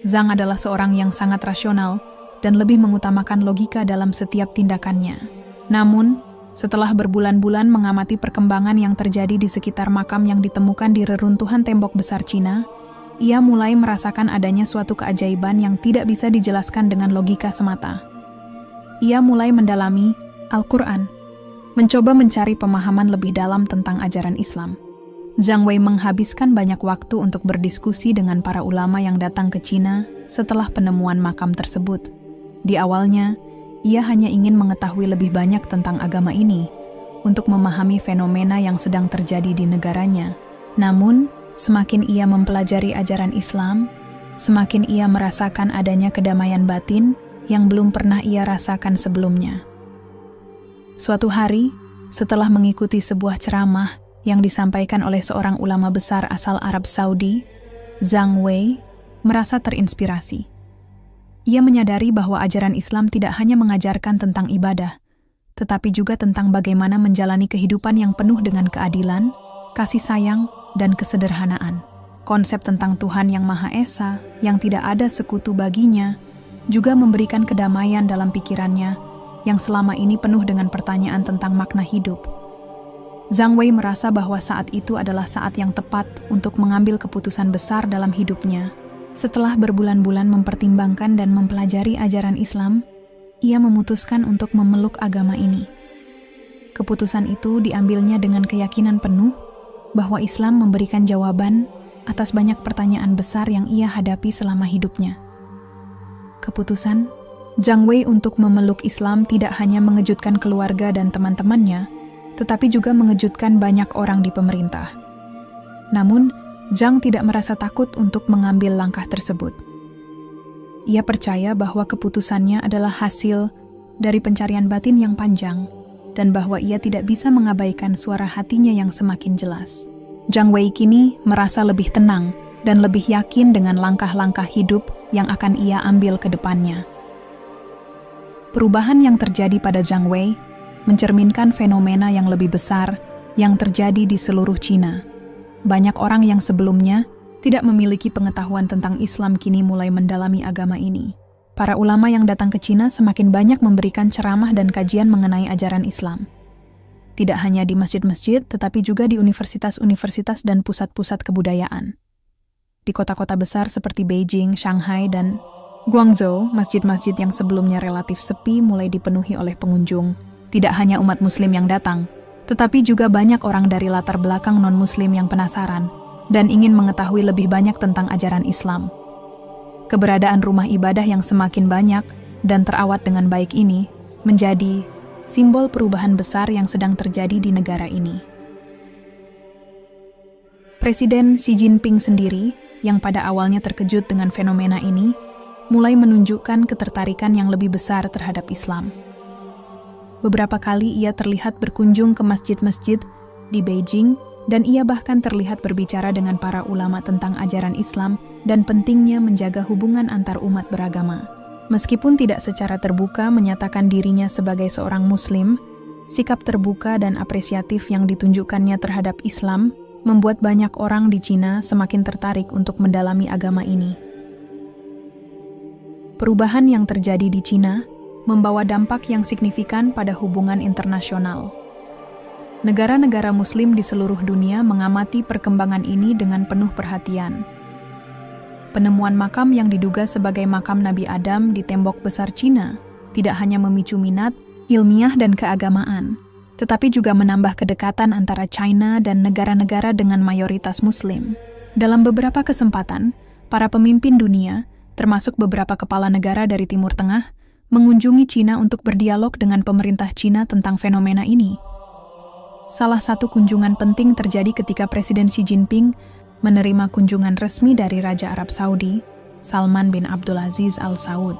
Zhang adalah seorang yang sangat rasional dan lebih mengutamakan logika dalam setiap tindakannya. Namun, setelah berbulan-bulan mengamati perkembangan yang terjadi di sekitar makam yang ditemukan di reruntuhan tembok besar Cina, ia mulai merasakan adanya suatu keajaiban yang tidak bisa dijelaskan dengan logika semata. Ia mulai mendalami Al-Quran, mencoba mencari pemahaman lebih dalam tentang ajaran Islam. Zhang Wei menghabiskan banyak waktu untuk berdiskusi dengan para ulama yang datang ke Cina setelah penemuan makam tersebut. Di awalnya, ia hanya ingin mengetahui lebih banyak tentang agama ini untuk memahami fenomena yang sedang terjadi di negaranya. Namun, semakin ia mempelajari ajaran Islam, semakin ia merasakan adanya kedamaian batin yang belum pernah ia rasakan sebelumnya. Suatu hari, setelah mengikuti sebuah ceramah yang disampaikan oleh seorang ulama besar asal Arab Saudi, Zhang Wei merasa terinspirasi. Ia menyadari bahwa ajaran Islam tidak hanya mengajarkan tentang ibadah, tetapi juga tentang bagaimana menjalani kehidupan yang penuh dengan keadilan, kasih sayang, dan kesederhanaan. Konsep tentang Tuhan yang Maha Esa, yang tidak ada sekutu baginya, juga memberikan kedamaian dalam pikirannya yang selama ini penuh dengan pertanyaan tentang makna hidup. Zhang Wei merasa bahwa saat itu adalah saat yang tepat untuk mengambil keputusan besar dalam hidupnya. Setelah berbulan-bulan mempertimbangkan dan mempelajari ajaran Islam, ia memutuskan untuk memeluk agama ini. Keputusan itu diambilnya dengan keyakinan penuh bahwa Islam memberikan jawaban atas banyak pertanyaan besar yang ia hadapi selama hidupnya. Keputusan Zhang Wei untuk memeluk Islam tidak hanya mengejutkan keluarga dan teman-temannya, tetapi juga mengejutkan banyak orang di pemerintah. Namun, Zhang tidak merasa takut untuk mengambil langkah tersebut. Ia percaya bahwa keputusannya adalah hasil dari pencarian batin yang panjang dan bahwa ia tidak bisa mengabaikan suara hatinya yang semakin jelas. Zhang Wei kini merasa lebih tenang dan lebih yakin dengan langkah-langkah hidup yang akan ia ambil ke depannya. Perubahan yang terjadi pada Zhang Wei mencerminkan fenomena yang lebih besar yang terjadi di seluruh Cina. Banyak orang yang sebelumnya tidak memiliki pengetahuan tentang Islam kini mulai mendalami agama ini. Para ulama yang datang ke Cina semakin banyak memberikan ceramah dan kajian mengenai ajaran Islam. Tidak hanya di masjid-masjid, tetapi juga di universitas-universitas dan pusat-pusat kebudayaan. Di kota-kota besar seperti Beijing, Shanghai, dan Guangzhou, masjid-masjid yang sebelumnya relatif sepi mulai dipenuhi oleh pengunjung. Tidak hanya umat Muslim yang datang, tetapi juga banyak orang dari latar belakang non-Muslim yang penasaran dan ingin mengetahui lebih banyak tentang ajaran Islam. Keberadaan rumah ibadah yang semakin banyak dan terawat dengan baik ini menjadi simbol perubahan besar yang sedang terjadi di negara ini. Presiden Xi Jinping sendiri, yang pada awalnya terkejut dengan fenomena ini, mulai menunjukkan ketertarikan yang lebih besar terhadap Islam. Beberapa kali ia terlihat berkunjung ke masjid-masjid di Beijing dan ia bahkan terlihat berbicara dengan para ulama tentang ajaran Islam dan pentingnya menjaga hubungan antar umat beragama. Meskipun tidak secara terbuka menyatakan dirinya sebagai seorang Muslim, sikap terbuka dan apresiatif yang ditunjukkannya terhadap Islam membuat banyak orang di Cina semakin tertarik untuk mendalami agama ini. Perubahan yang terjadi di Cina membawa dampak yang signifikan pada hubungan internasional. Negara-negara Muslim di seluruh dunia mengamati perkembangan ini dengan penuh perhatian. Penemuan makam yang diduga sebagai makam Nabi Adam di tembok besar Cina tidak hanya memicu minat, ilmiah, dan keagamaan, tetapi juga menambah kedekatan antara China dan negara-negara dengan mayoritas Muslim. Dalam beberapa kesempatan, para pemimpin dunia, termasuk beberapa kepala negara dari Timur Tengah, mengunjungi Cina untuk berdialog dengan pemerintah Cina tentang fenomena ini. Salah satu kunjungan penting terjadi ketika Presiden Xi Jinping menerima kunjungan resmi dari Raja Arab Saudi, Salman bin Abdulaziz Al Saud.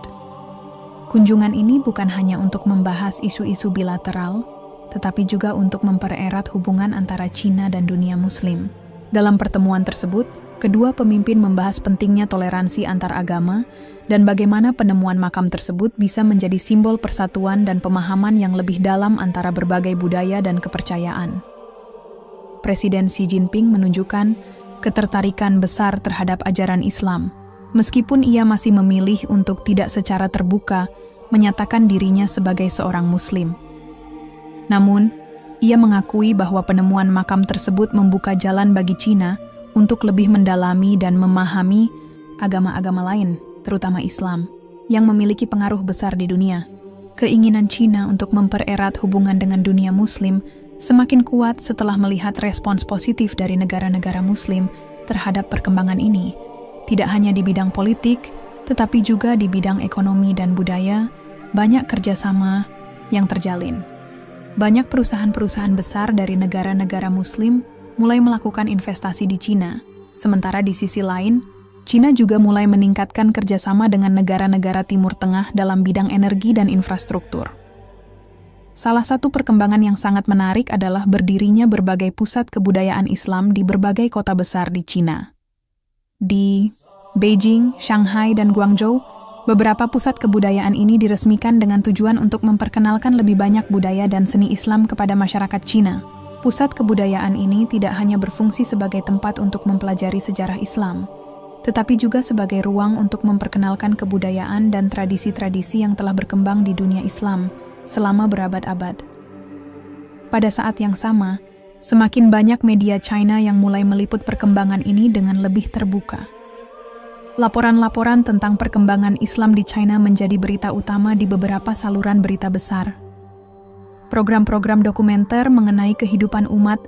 Kunjungan ini bukan hanya untuk membahas isu-isu bilateral, tetapi juga untuk mempererat hubungan antara Cina dan dunia Muslim. Dalam pertemuan tersebut, kedua pemimpin membahas pentingnya toleransi antar agama dan bagaimana penemuan makam tersebut bisa menjadi simbol persatuan dan pemahaman yang lebih dalam antara berbagai budaya dan kepercayaan. Presiden Xi Jinping menunjukkan ketertarikan besar terhadap ajaran Islam, meskipun ia masih memilih untuk tidak secara terbuka menyatakan dirinya sebagai seorang Muslim. Namun, ia mengakui bahwa penemuan makam tersebut membuka jalan bagi Cina untuk lebih mendalami dan memahami agama-agama lain, terutama Islam, yang memiliki pengaruh besar di dunia. Keinginan Cina untuk mempererat hubungan dengan dunia Muslim semakin kuat setelah melihat respons positif dari negara-negara Muslim terhadap perkembangan ini, tidak hanya di bidang politik, tetapi juga di bidang ekonomi dan budaya. Banyak kerjasama yang terjalin. Banyak perusahaan-perusahaan besar dari negara-negara Muslim mulai melakukan investasi di Cina. Sementara di sisi lain, Cina juga mulai meningkatkan kerjasama dengan negara-negara Timur Tengah dalam bidang energi dan infrastruktur. Salah satu perkembangan yang sangat menarik adalah berdirinya berbagai pusat kebudayaan Islam di berbagai kota besar di Cina. Di Beijing, Shanghai, dan Guangzhou, beberapa pusat kebudayaan ini diresmikan dengan tujuan untuk memperkenalkan lebih banyak budaya dan seni Islam kepada masyarakat Cina. Pusat kebudayaan ini tidak hanya berfungsi sebagai tempat untuk mempelajari sejarah Islam, tetapi juga sebagai ruang untuk memperkenalkan kebudayaan dan tradisi-tradisi yang telah berkembang di dunia Islam selama berabad-abad. Pada saat yang sama, semakin banyak media China yang mulai meliput perkembangan ini dengan lebih terbuka. Laporan-laporan tentang perkembangan Islam di China menjadi berita utama di beberapa saluran berita besar. Program-program dokumenter mengenai kehidupan umat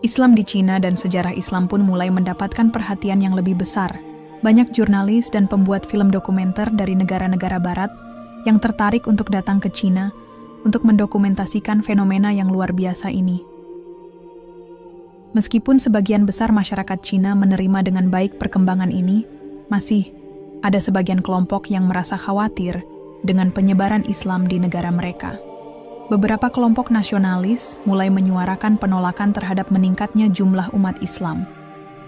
Islam di China dan sejarah Islam pun mulai mendapatkan perhatian yang lebih besar. Banyak jurnalis dan pembuat film dokumenter dari negara-negara barat yang tertarik untuk datang ke China untuk mendokumentasikan fenomena yang luar biasa ini. Meskipun sebagian besar masyarakat Cina menerima dengan baik perkembangan ini, masih ada sebagian kelompok yang merasa khawatir dengan penyebaran Islam di negara mereka. Beberapa kelompok nasionalis mulai menyuarakan penolakan terhadap meningkatnya jumlah umat Islam,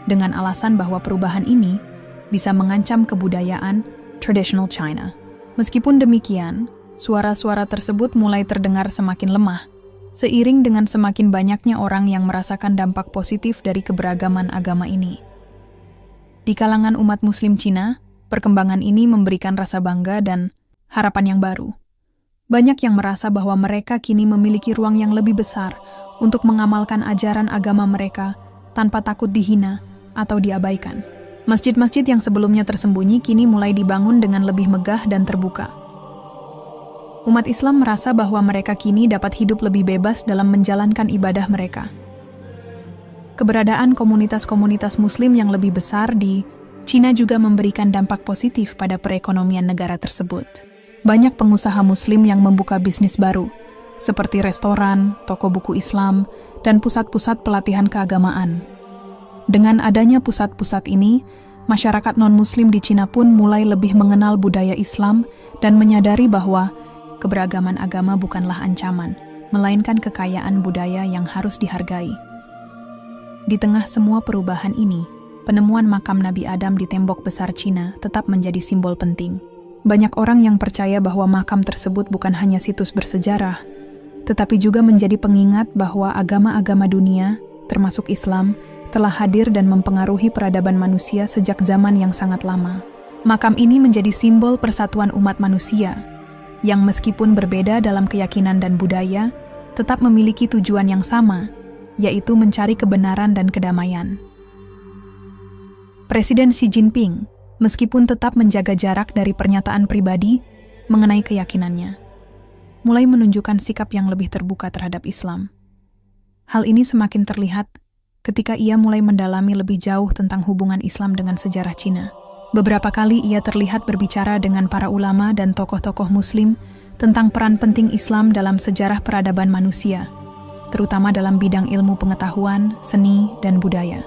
dengan alasan bahwa perubahan ini bisa mengancam kebudayaan traditional China. Meskipun demikian, suara-suara tersebut mulai terdengar semakin lemah, seiring dengan semakin banyaknya orang yang merasakan dampak positif dari keberagaman agama ini. Di kalangan umat Muslim Cina, perkembangan ini memberikan rasa bangga dan harapan yang baru. Banyak yang merasa bahwa mereka kini memiliki ruang yang lebih besar untuk mengamalkan ajaran agama mereka tanpa takut dihina atau diabaikan. Masjid-masjid yang sebelumnya tersembunyi kini mulai dibangun dengan lebih megah dan terbuka. Umat Islam merasa bahwa mereka kini dapat hidup lebih bebas dalam menjalankan ibadah mereka. Keberadaan komunitas-komunitas Muslim yang lebih besar di Cina juga memberikan dampak positif pada perekonomian negara tersebut. Banyak pengusaha Muslim yang membuka bisnis baru, seperti restoran, toko buku Islam, dan pusat-pusat pelatihan keagamaan. Dengan adanya pusat-pusat ini, masyarakat non-Muslim di Cina pun mulai lebih mengenal budaya Islam dan menyadari bahwa keberagaman agama bukanlah ancaman, melainkan kekayaan budaya yang harus dihargai. Di tengah semua perubahan ini, penemuan makam Nabi Adam di tembok besar Cina tetap menjadi simbol penting. Banyak orang yang percaya bahwa makam tersebut bukan hanya situs bersejarah, tetapi juga menjadi pengingat bahwa agama-agama dunia, termasuk Islam, telah hadir dan mempengaruhi peradaban manusia sejak zaman yang sangat lama. Makam ini menjadi simbol persatuan umat manusia, yang meskipun berbeda dalam keyakinan dan budaya, tetap memiliki tujuan yang sama, yaitu mencari kebenaran dan kedamaian. Presiden Xi Jinping, meskipun tetap menjaga jarak dari pernyataan pribadi mengenai keyakinannya, mulai menunjukkan sikap yang lebih terbuka terhadap Islam. Hal ini semakin terlihat ketika ia mulai mendalami lebih jauh tentang hubungan Islam dengan sejarah Cina. Beberapa kali ia terlihat berbicara dengan para ulama dan tokoh-tokoh Muslim tentang peran penting Islam dalam sejarah peradaban manusia, terutama dalam bidang ilmu pengetahuan, seni, dan budaya.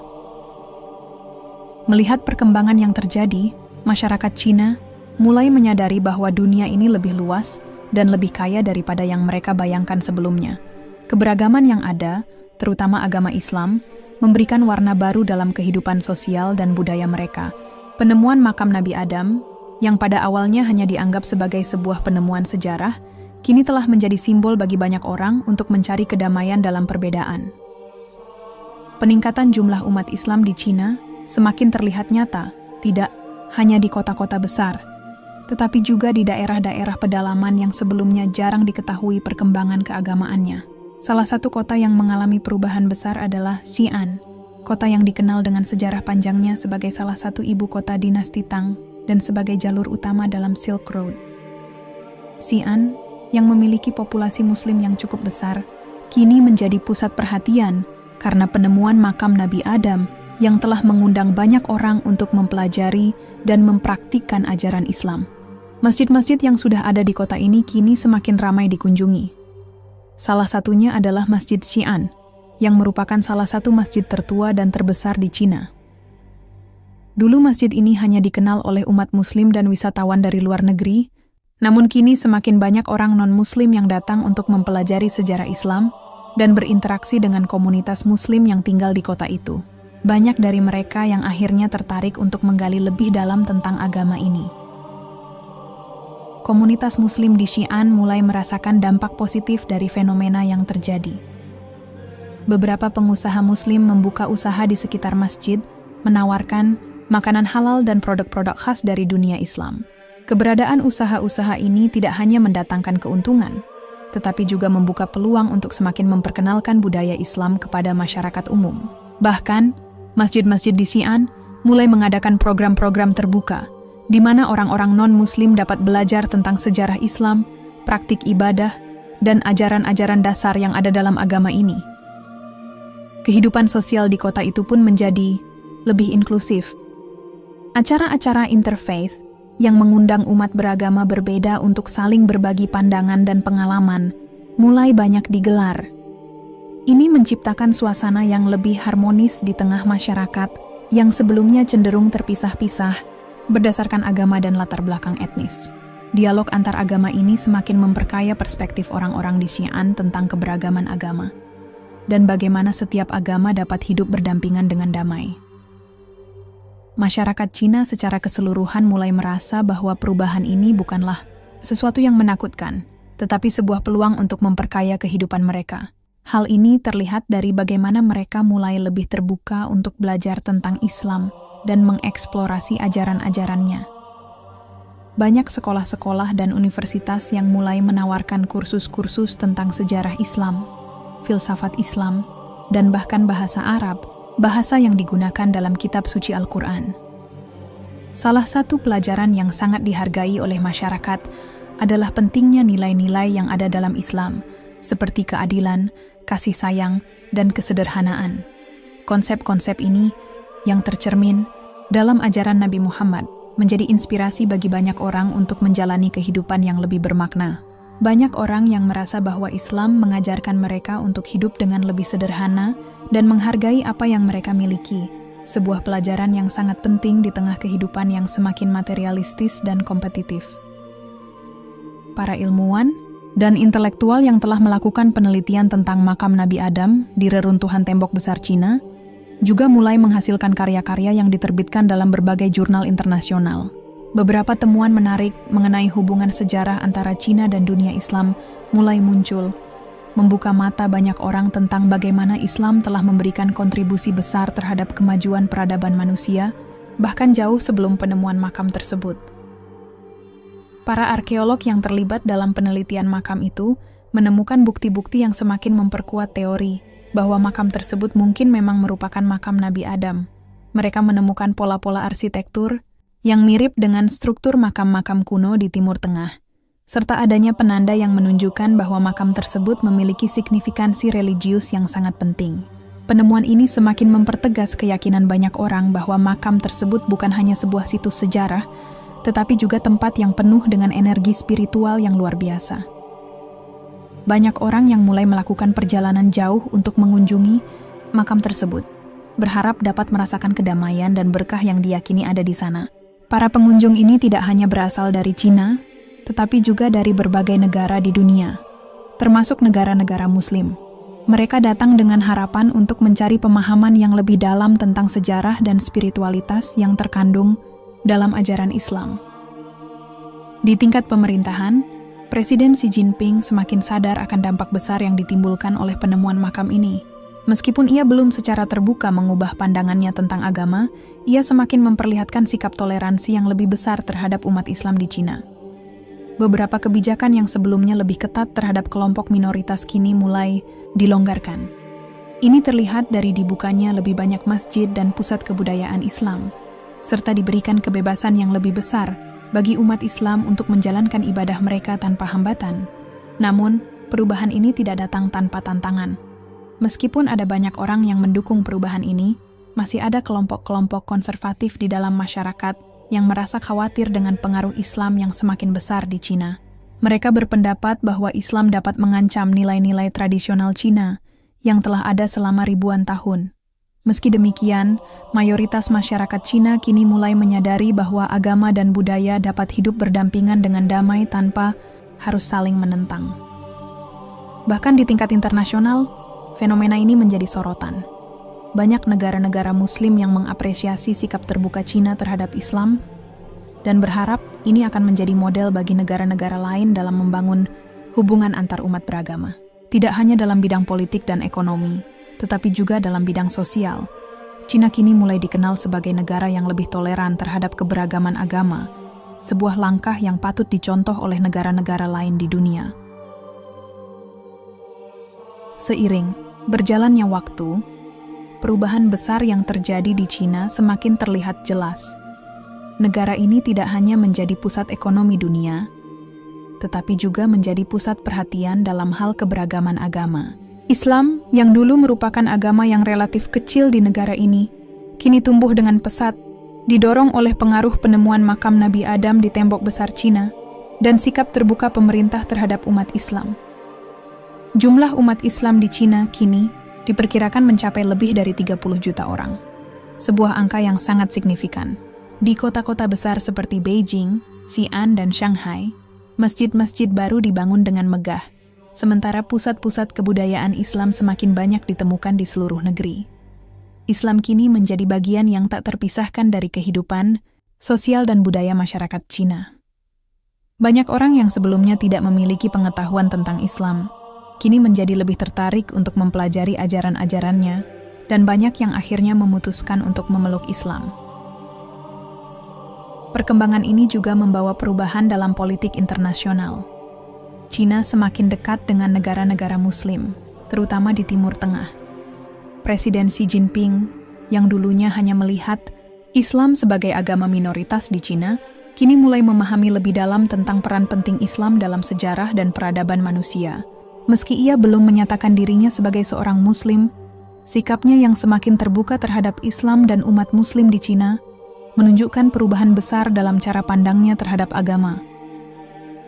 Melihat perkembangan yang terjadi, masyarakat Cina mulai menyadari bahwa dunia ini lebih luas dan lebih kaya daripada yang mereka bayangkan sebelumnya. Keberagaman yang ada, terutama agama Islam, memberikan warna baru dalam kehidupan sosial dan budaya mereka. Penemuan makam Nabi Adam, yang pada awalnya hanya dianggap sebagai sebuah penemuan sejarah, kini telah menjadi simbol bagi banyak orang untuk mencari kedamaian dalam perbedaan. Peningkatan jumlah umat Islam di Cina semakin terlihat nyata, tidak hanya di kota-kota besar, tetapi juga di daerah-daerah pedalaman yang sebelumnya jarang diketahui perkembangan keagamaannya. Salah satu kota yang mengalami perubahan besar adalah Xi'an, kota yang dikenal dengan sejarah panjangnya sebagai salah satu ibu kota dinasti Tang dan sebagai jalur utama dalam Silk Road. Xi'an, yang memiliki populasi Muslim yang cukup besar, kini menjadi pusat perhatian karena penemuan makam Nabi Adam yang telah mengundang banyak orang untuk mempelajari dan mempraktikkan ajaran Islam. Masjid-masjid yang sudah ada di kota ini kini semakin ramai dikunjungi. Salah satunya adalah Masjid Xi'an, yang merupakan salah satu masjid tertua dan terbesar di Cina. Dulu masjid ini hanya dikenal oleh umat Muslim dan wisatawan dari luar negeri, namun kini semakin banyak orang non-Muslim yang datang untuk mempelajari sejarah Islam dan berinteraksi dengan komunitas Muslim yang tinggal di kota itu. Banyak dari mereka yang akhirnya tertarik untuk menggali lebih dalam tentang agama ini. Komunitas Muslim di Xi'an mulai merasakan dampak positif dari fenomena yang terjadi. Beberapa pengusaha Muslim membuka usaha di sekitar masjid, menawarkan makanan halal dan produk-produk khas dari dunia Islam. Keberadaan usaha-usaha ini tidak hanya mendatangkan keuntungan, tetapi juga membuka peluang untuk semakin memperkenalkan budaya Islam kepada masyarakat umum. Bahkan, masjid-masjid di Xi'an mulai mengadakan program-program terbuka di mana orang-orang non-Muslim dapat belajar tentang sejarah Islam, praktik ibadah, dan ajaran-ajaran dasar yang ada dalam agama ini. Kehidupan sosial di kota itu pun menjadi lebih inklusif. Acara-acara interfaith yang mengundang umat beragama berbeda untuk saling berbagi pandangan dan pengalaman mulai banyak digelar. Ini menciptakan suasana yang lebih harmonis di tengah masyarakat yang sebelumnya cenderung terpisah-pisah berdasarkan agama dan latar belakang etnis. Dialog antar agama ini semakin memperkaya perspektif orang-orang di Xi'an tentang keberagaman agama dan bagaimana setiap agama dapat hidup berdampingan dengan damai. Masyarakat Cina secara keseluruhan mulai merasa bahwa perubahan ini bukanlah sesuatu yang menakutkan, tetapi sebuah peluang untuk memperkaya kehidupan mereka. Hal ini terlihat dari bagaimana mereka mulai lebih terbuka untuk belajar tentang Islam dan mengeksplorasi ajaran-ajarannya. Banyak sekolah-sekolah dan universitas yang mulai menawarkan kursus-kursus tentang sejarah Islam, filsafat Islam, dan bahkan bahasa Arab, bahasa yang digunakan dalam kitab suci Al-Quran. Salah satu pelajaran yang sangat dihargai oleh masyarakat adalah pentingnya nilai-nilai yang ada dalam Islam, seperti keadilan, kasih sayang, dan kesederhanaan. Konsep-konsep ini yang tercermin dalam ajaran Nabi Muhammad menjadi inspirasi bagi banyak orang untuk menjalani kehidupan yang lebih bermakna. Banyak orang yang merasa bahwa Islam mengajarkan mereka untuk hidup dengan lebih sederhana dan menghargai apa yang mereka miliki, sebuah pelajaran yang sangat penting di tengah kehidupan yang semakin materialistis dan kompetitif. Para ilmuwan dan intelektual yang telah melakukan penelitian tentang makam Nabi Adam di reruntuhan tembok besar Cina juga mulai menghasilkan karya-karya yang diterbitkan dalam berbagai jurnal internasional. Beberapa temuan menarik mengenai hubungan sejarah antara Cina dan dunia Islam mulai muncul, membuka mata banyak orang tentang bagaimana Islam telah memberikan kontribusi besar terhadap kemajuan peradaban manusia, bahkan jauh sebelum penemuan makam tersebut. Para arkeolog yang terlibat dalam penelitian makam itu menemukan bukti-bukti yang semakin memperkuat teori bahwa makam tersebut mungkin memang merupakan makam Nabi Adam. Mereka menemukan pola-pola arsitektur yang mirip dengan struktur makam-makam kuno di Timur Tengah, serta adanya penanda yang menunjukkan bahwa makam tersebut memiliki signifikansi religius yang sangat penting. Penemuan ini semakin mempertegas keyakinan banyak orang bahwa makam tersebut bukan hanya sebuah situs sejarah, tetapi juga tempat yang penuh dengan energi spiritual yang luar biasa. Banyak orang yang mulai melakukan perjalanan jauh untuk mengunjungi makam tersebut, berharap dapat merasakan kedamaian dan berkah yang diyakini ada di sana. Para pengunjung ini tidak hanya berasal dari Cina, tetapi juga dari berbagai negara di dunia, termasuk negara-negara Muslim. Mereka datang dengan harapan untuk mencari pemahaman yang lebih dalam tentang sejarah dan spiritualitas yang terkandung dalam ajaran Islam. Di tingkat pemerintahan, Presiden Xi Jinping semakin sadar akan dampak besar yang ditimbulkan oleh penemuan makam ini. Meskipun ia belum secara terbuka mengubah pandangannya tentang agama, ia semakin memperlihatkan sikap toleransi yang lebih besar terhadap umat Islam di Cina. Beberapa kebijakan yang sebelumnya lebih ketat terhadap kelompok minoritas kini mulai dilonggarkan. Ini terlihat dari dibukanya lebih banyak masjid dan pusat kebudayaan Islam, serta diberikan kebebasan yang lebih besar bagi umat Islam untuk menjalankan ibadah mereka tanpa hambatan. Namun, perubahan ini tidak datang tanpa tantangan. Meskipun ada banyak orang yang mendukung perubahan ini, masih ada kelompok-kelompok konservatif di dalam masyarakat yang merasa khawatir dengan pengaruh Islam yang semakin besar di Cina. Mereka berpendapat bahwa Islam dapat mengancam nilai-nilai tradisional Cina yang telah ada selama ribuan tahun. Meski demikian, mayoritas masyarakat Cina kini mulai menyadari bahwa agama dan budaya dapat hidup berdampingan dengan damai tanpa harus saling menentang. Bahkan di tingkat internasional, fenomena ini menjadi sorotan. Banyak negara-negara Muslim yang mengapresiasi sikap terbuka Cina terhadap Islam dan berharap ini akan menjadi model bagi negara-negara lain dalam membangun hubungan antar umat beragama. Tidak hanya dalam bidang politik dan ekonomi, tetapi juga dalam bidang sosial. Cina kini mulai dikenal sebagai negara yang lebih toleran terhadap keberagaman agama, sebuah langkah yang patut dicontoh oleh negara-negara lain di dunia. Seiring berjalannya waktu, perubahan besar yang terjadi di Cina semakin terlihat jelas. negara ini tidak hanya menjadi pusat ekonomi dunia, tetapi juga menjadi pusat perhatian dalam hal keberagaman agama. Islam, yang dulu merupakan agama yang relatif kecil di negara ini, kini tumbuh dengan pesat, didorong oleh pengaruh penemuan makam Nabi Adam di tembok besar Cina dan sikap terbuka pemerintah terhadap umat Islam. Jumlah umat Islam di Cina kini diperkirakan mencapai lebih dari 30 juta orang. Sebuah angka yang sangat signifikan. Di kota-kota besar seperti Beijing, Xi'an, dan Shanghai, masjid-masjid baru dibangun dengan megah, sementara pusat-pusat kebudayaan Islam semakin banyak ditemukan di seluruh negeri. Islam kini menjadi bagian yang tak terpisahkan dari kehidupan, sosial dan budaya masyarakat Cina. Banyak orang yang sebelumnya tidak memiliki pengetahuan tentang Islam, kini menjadi lebih tertarik untuk mempelajari ajaran-ajarannya, dan banyak yang akhirnya memutuskan untuk memeluk Islam. Perkembangan ini juga membawa perubahan dalam politik internasional. Cina semakin dekat dengan negara-negara Muslim, terutama di Timur Tengah. Presiden Xi Jinping, yang dulunya hanya melihat Islam sebagai agama minoritas di Cina, kini mulai memahami lebih dalam tentang peran penting Islam dalam sejarah dan peradaban manusia. Meski ia belum menyatakan dirinya sebagai seorang Muslim, sikapnya yang semakin terbuka terhadap Islam dan umat Muslim di Cina menunjukkan perubahan besar dalam cara pandangnya terhadap agama.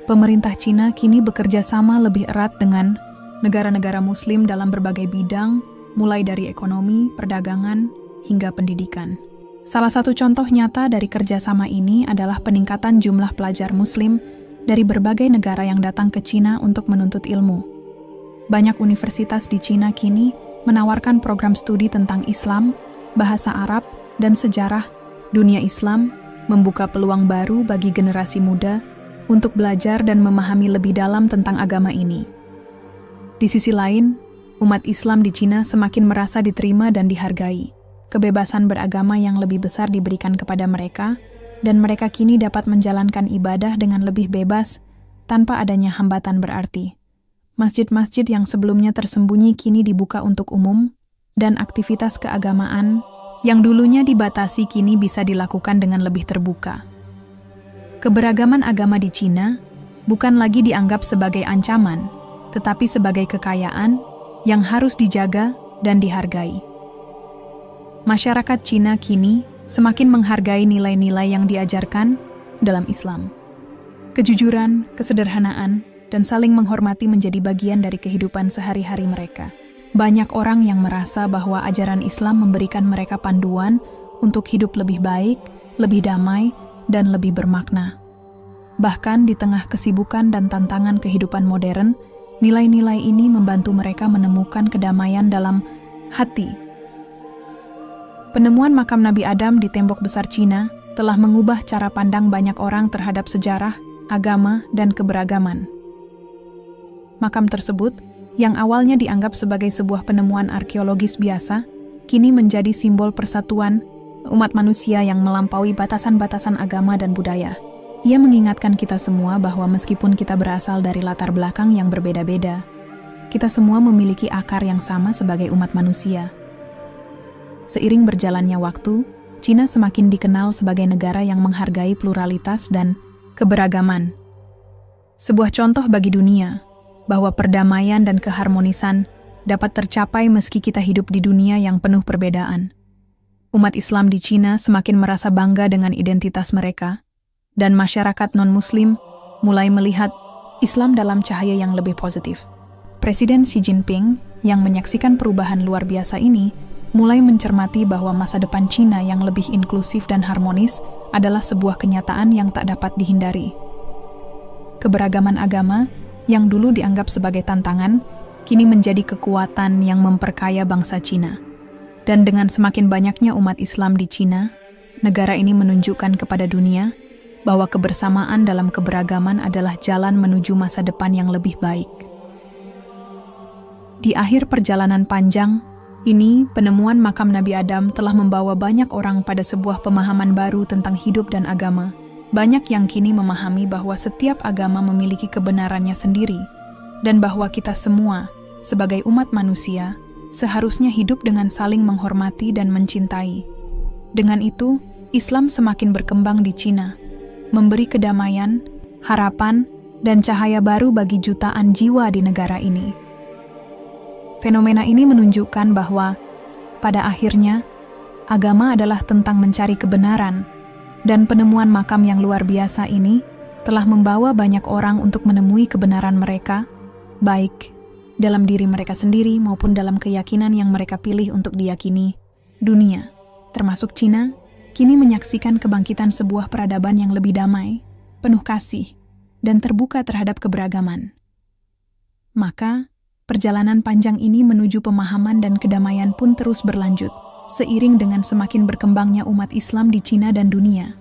Pemerintah Cina kini bekerja sama lebih erat dengan negara-negara Muslim dalam berbagai bidang, mulai dari ekonomi, perdagangan, hingga pendidikan. Salah satu contoh nyata dari kerjasama ini adalah peningkatan jumlah pelajar Muslim dari berbagai negara yang datang ke Cina untuk menuntut ilmu. Banyak universitas di Cina kini menawarkan program studi tentang Islam, bahasa Arab, dan sejarah dunia Islam, membuka peluang baru bagi generasi muda untuk belajar dan memahami lebih dalam tentang agama ini. Di sisi lain, umat Islam di Cina semakin merasa diterima dan dihargai. Kebebasan beragama yang lebih besar diberikan kepada mereka, dan mereka kini dapat menjalankan ibadah dengan lebih bebas tanpa adanya hambatan berarti. Masjid-masjid yang sebelumnya tersembunyi kini dibuka untuk umum, dan aktivitas keagamaan yang dulunya dibatasi kini bisa dilakukan dengan lebih terbuka. Keberagaman agama di Cina bukan lagi dianggap sebagai ancaman, tetapi sebagai kekayaan yang harus dijaga dan dihargai. Masyarakat Cina kini semakin menghargai nilai-nilai yang diajarkan dalam Islam. Kejujuran, kesederhanaan, dan saling menghormati menjadi bagian dari kehidupan sehari-hari mereka. Banyak orang yang merasa bahwa ajaran Islam memberikan mereka panduan untuk hidup lebih baik, lebih damai, dan lebih bermakna. Bahkan di tengah kesibukan dan tantangan kehidupan modern, nilai-nilai ini membantu mereka menemukan kedamaian dalam hati. Penemuan makam Nabi Adam di tembok besar Cina telah mengubah cara pandang banyak orang terhadap sejarah, agama, dan keberagaman. Makam tersebut, yang awalnya dianggap sebagai sebuah penemuan arkeologis biasa, kini menjadi simbol persatuan umat manusia yang melampaui batasan-batasan agama dan budaya. Ia mengingatkan kita semua bahwa meskipun kita berasal dari latar belakang yang berbeda-beda, kita semua memiliki akar yang sama sebagai umat manusia. Seiring berjalannya waktu, Cina semakin dikenal sebagai negara yang menghargai pluralitas dan keberagaman. Sebuah contoh bagi dunia bahwa perdamaian dan keharmonisan dapat tercapai meski kita hidup di dunia yang penuh perbedaan. Umat Islam di Cina semakin merasa bangga dengan identitas mereka, dan masyarakat non-Muslim mulai melihat Islam dalam cahaya yang lebih positif. Presiden Xi Jinping yang menyaksikan perubahan luar biasa ini mulai mencermati bahwa masa depan Cina yang lebih inklusif dan harmonis adalah sebuah kenyataan yang tak dapat dihindari. Keberagaman agama yang dulu dianggap sebagai tantangan, kini menjadi kekuatan yang memperkaya bangsa Cina. Dan dengan semakin banyaknya umat Islam di Cina, negara ini menunjukkan kepada dunia bahwa kebersamaan dalam keberagaman adalah jalan menuju masa depan yang lebih baik. Di akhir perjalanan panjang ini, penemuan makam Nabi Adam telah membawa banyak orang pada sebuah pemahaman baru tentang hidup dan agama. Banyak yang kini memahami bahwa setiap agama memiliki kebenarannya sendiri, dan bahwa kita semua, sebagai umat manusia, seharusnya hidup dengan saling menghormati dan mencintai. Dengan itu, Islam semakin berkembang di Cina, memberi kedamaian, harapan, dan cahaya baru bagi jutaan jiwa di negara ini. Fenomena ini menunjukkan bahwa, pada akhirnya, agama adalah tentang mencari kebenaran, dan penemuan makam yang luar biasa ini telah membawa banyak orang untuk menemui kebenaran mereka, baik dalam diri mereka sendiri maupun dalam keyakinan yang mereka pilih untuk diyakini. Dunia, termasuk Cina, kini menyaksikan kebangkitan sebuah peradaban yang lebih damai, penuh kasih, dan terbuka terhadap keberagaman. Maka, perjalanan panjang ini menuju pemahaman dan kedamaian pun terus berlanjut, seiring dengan semakin berkembangnya umat Islam di Cina dan dunia.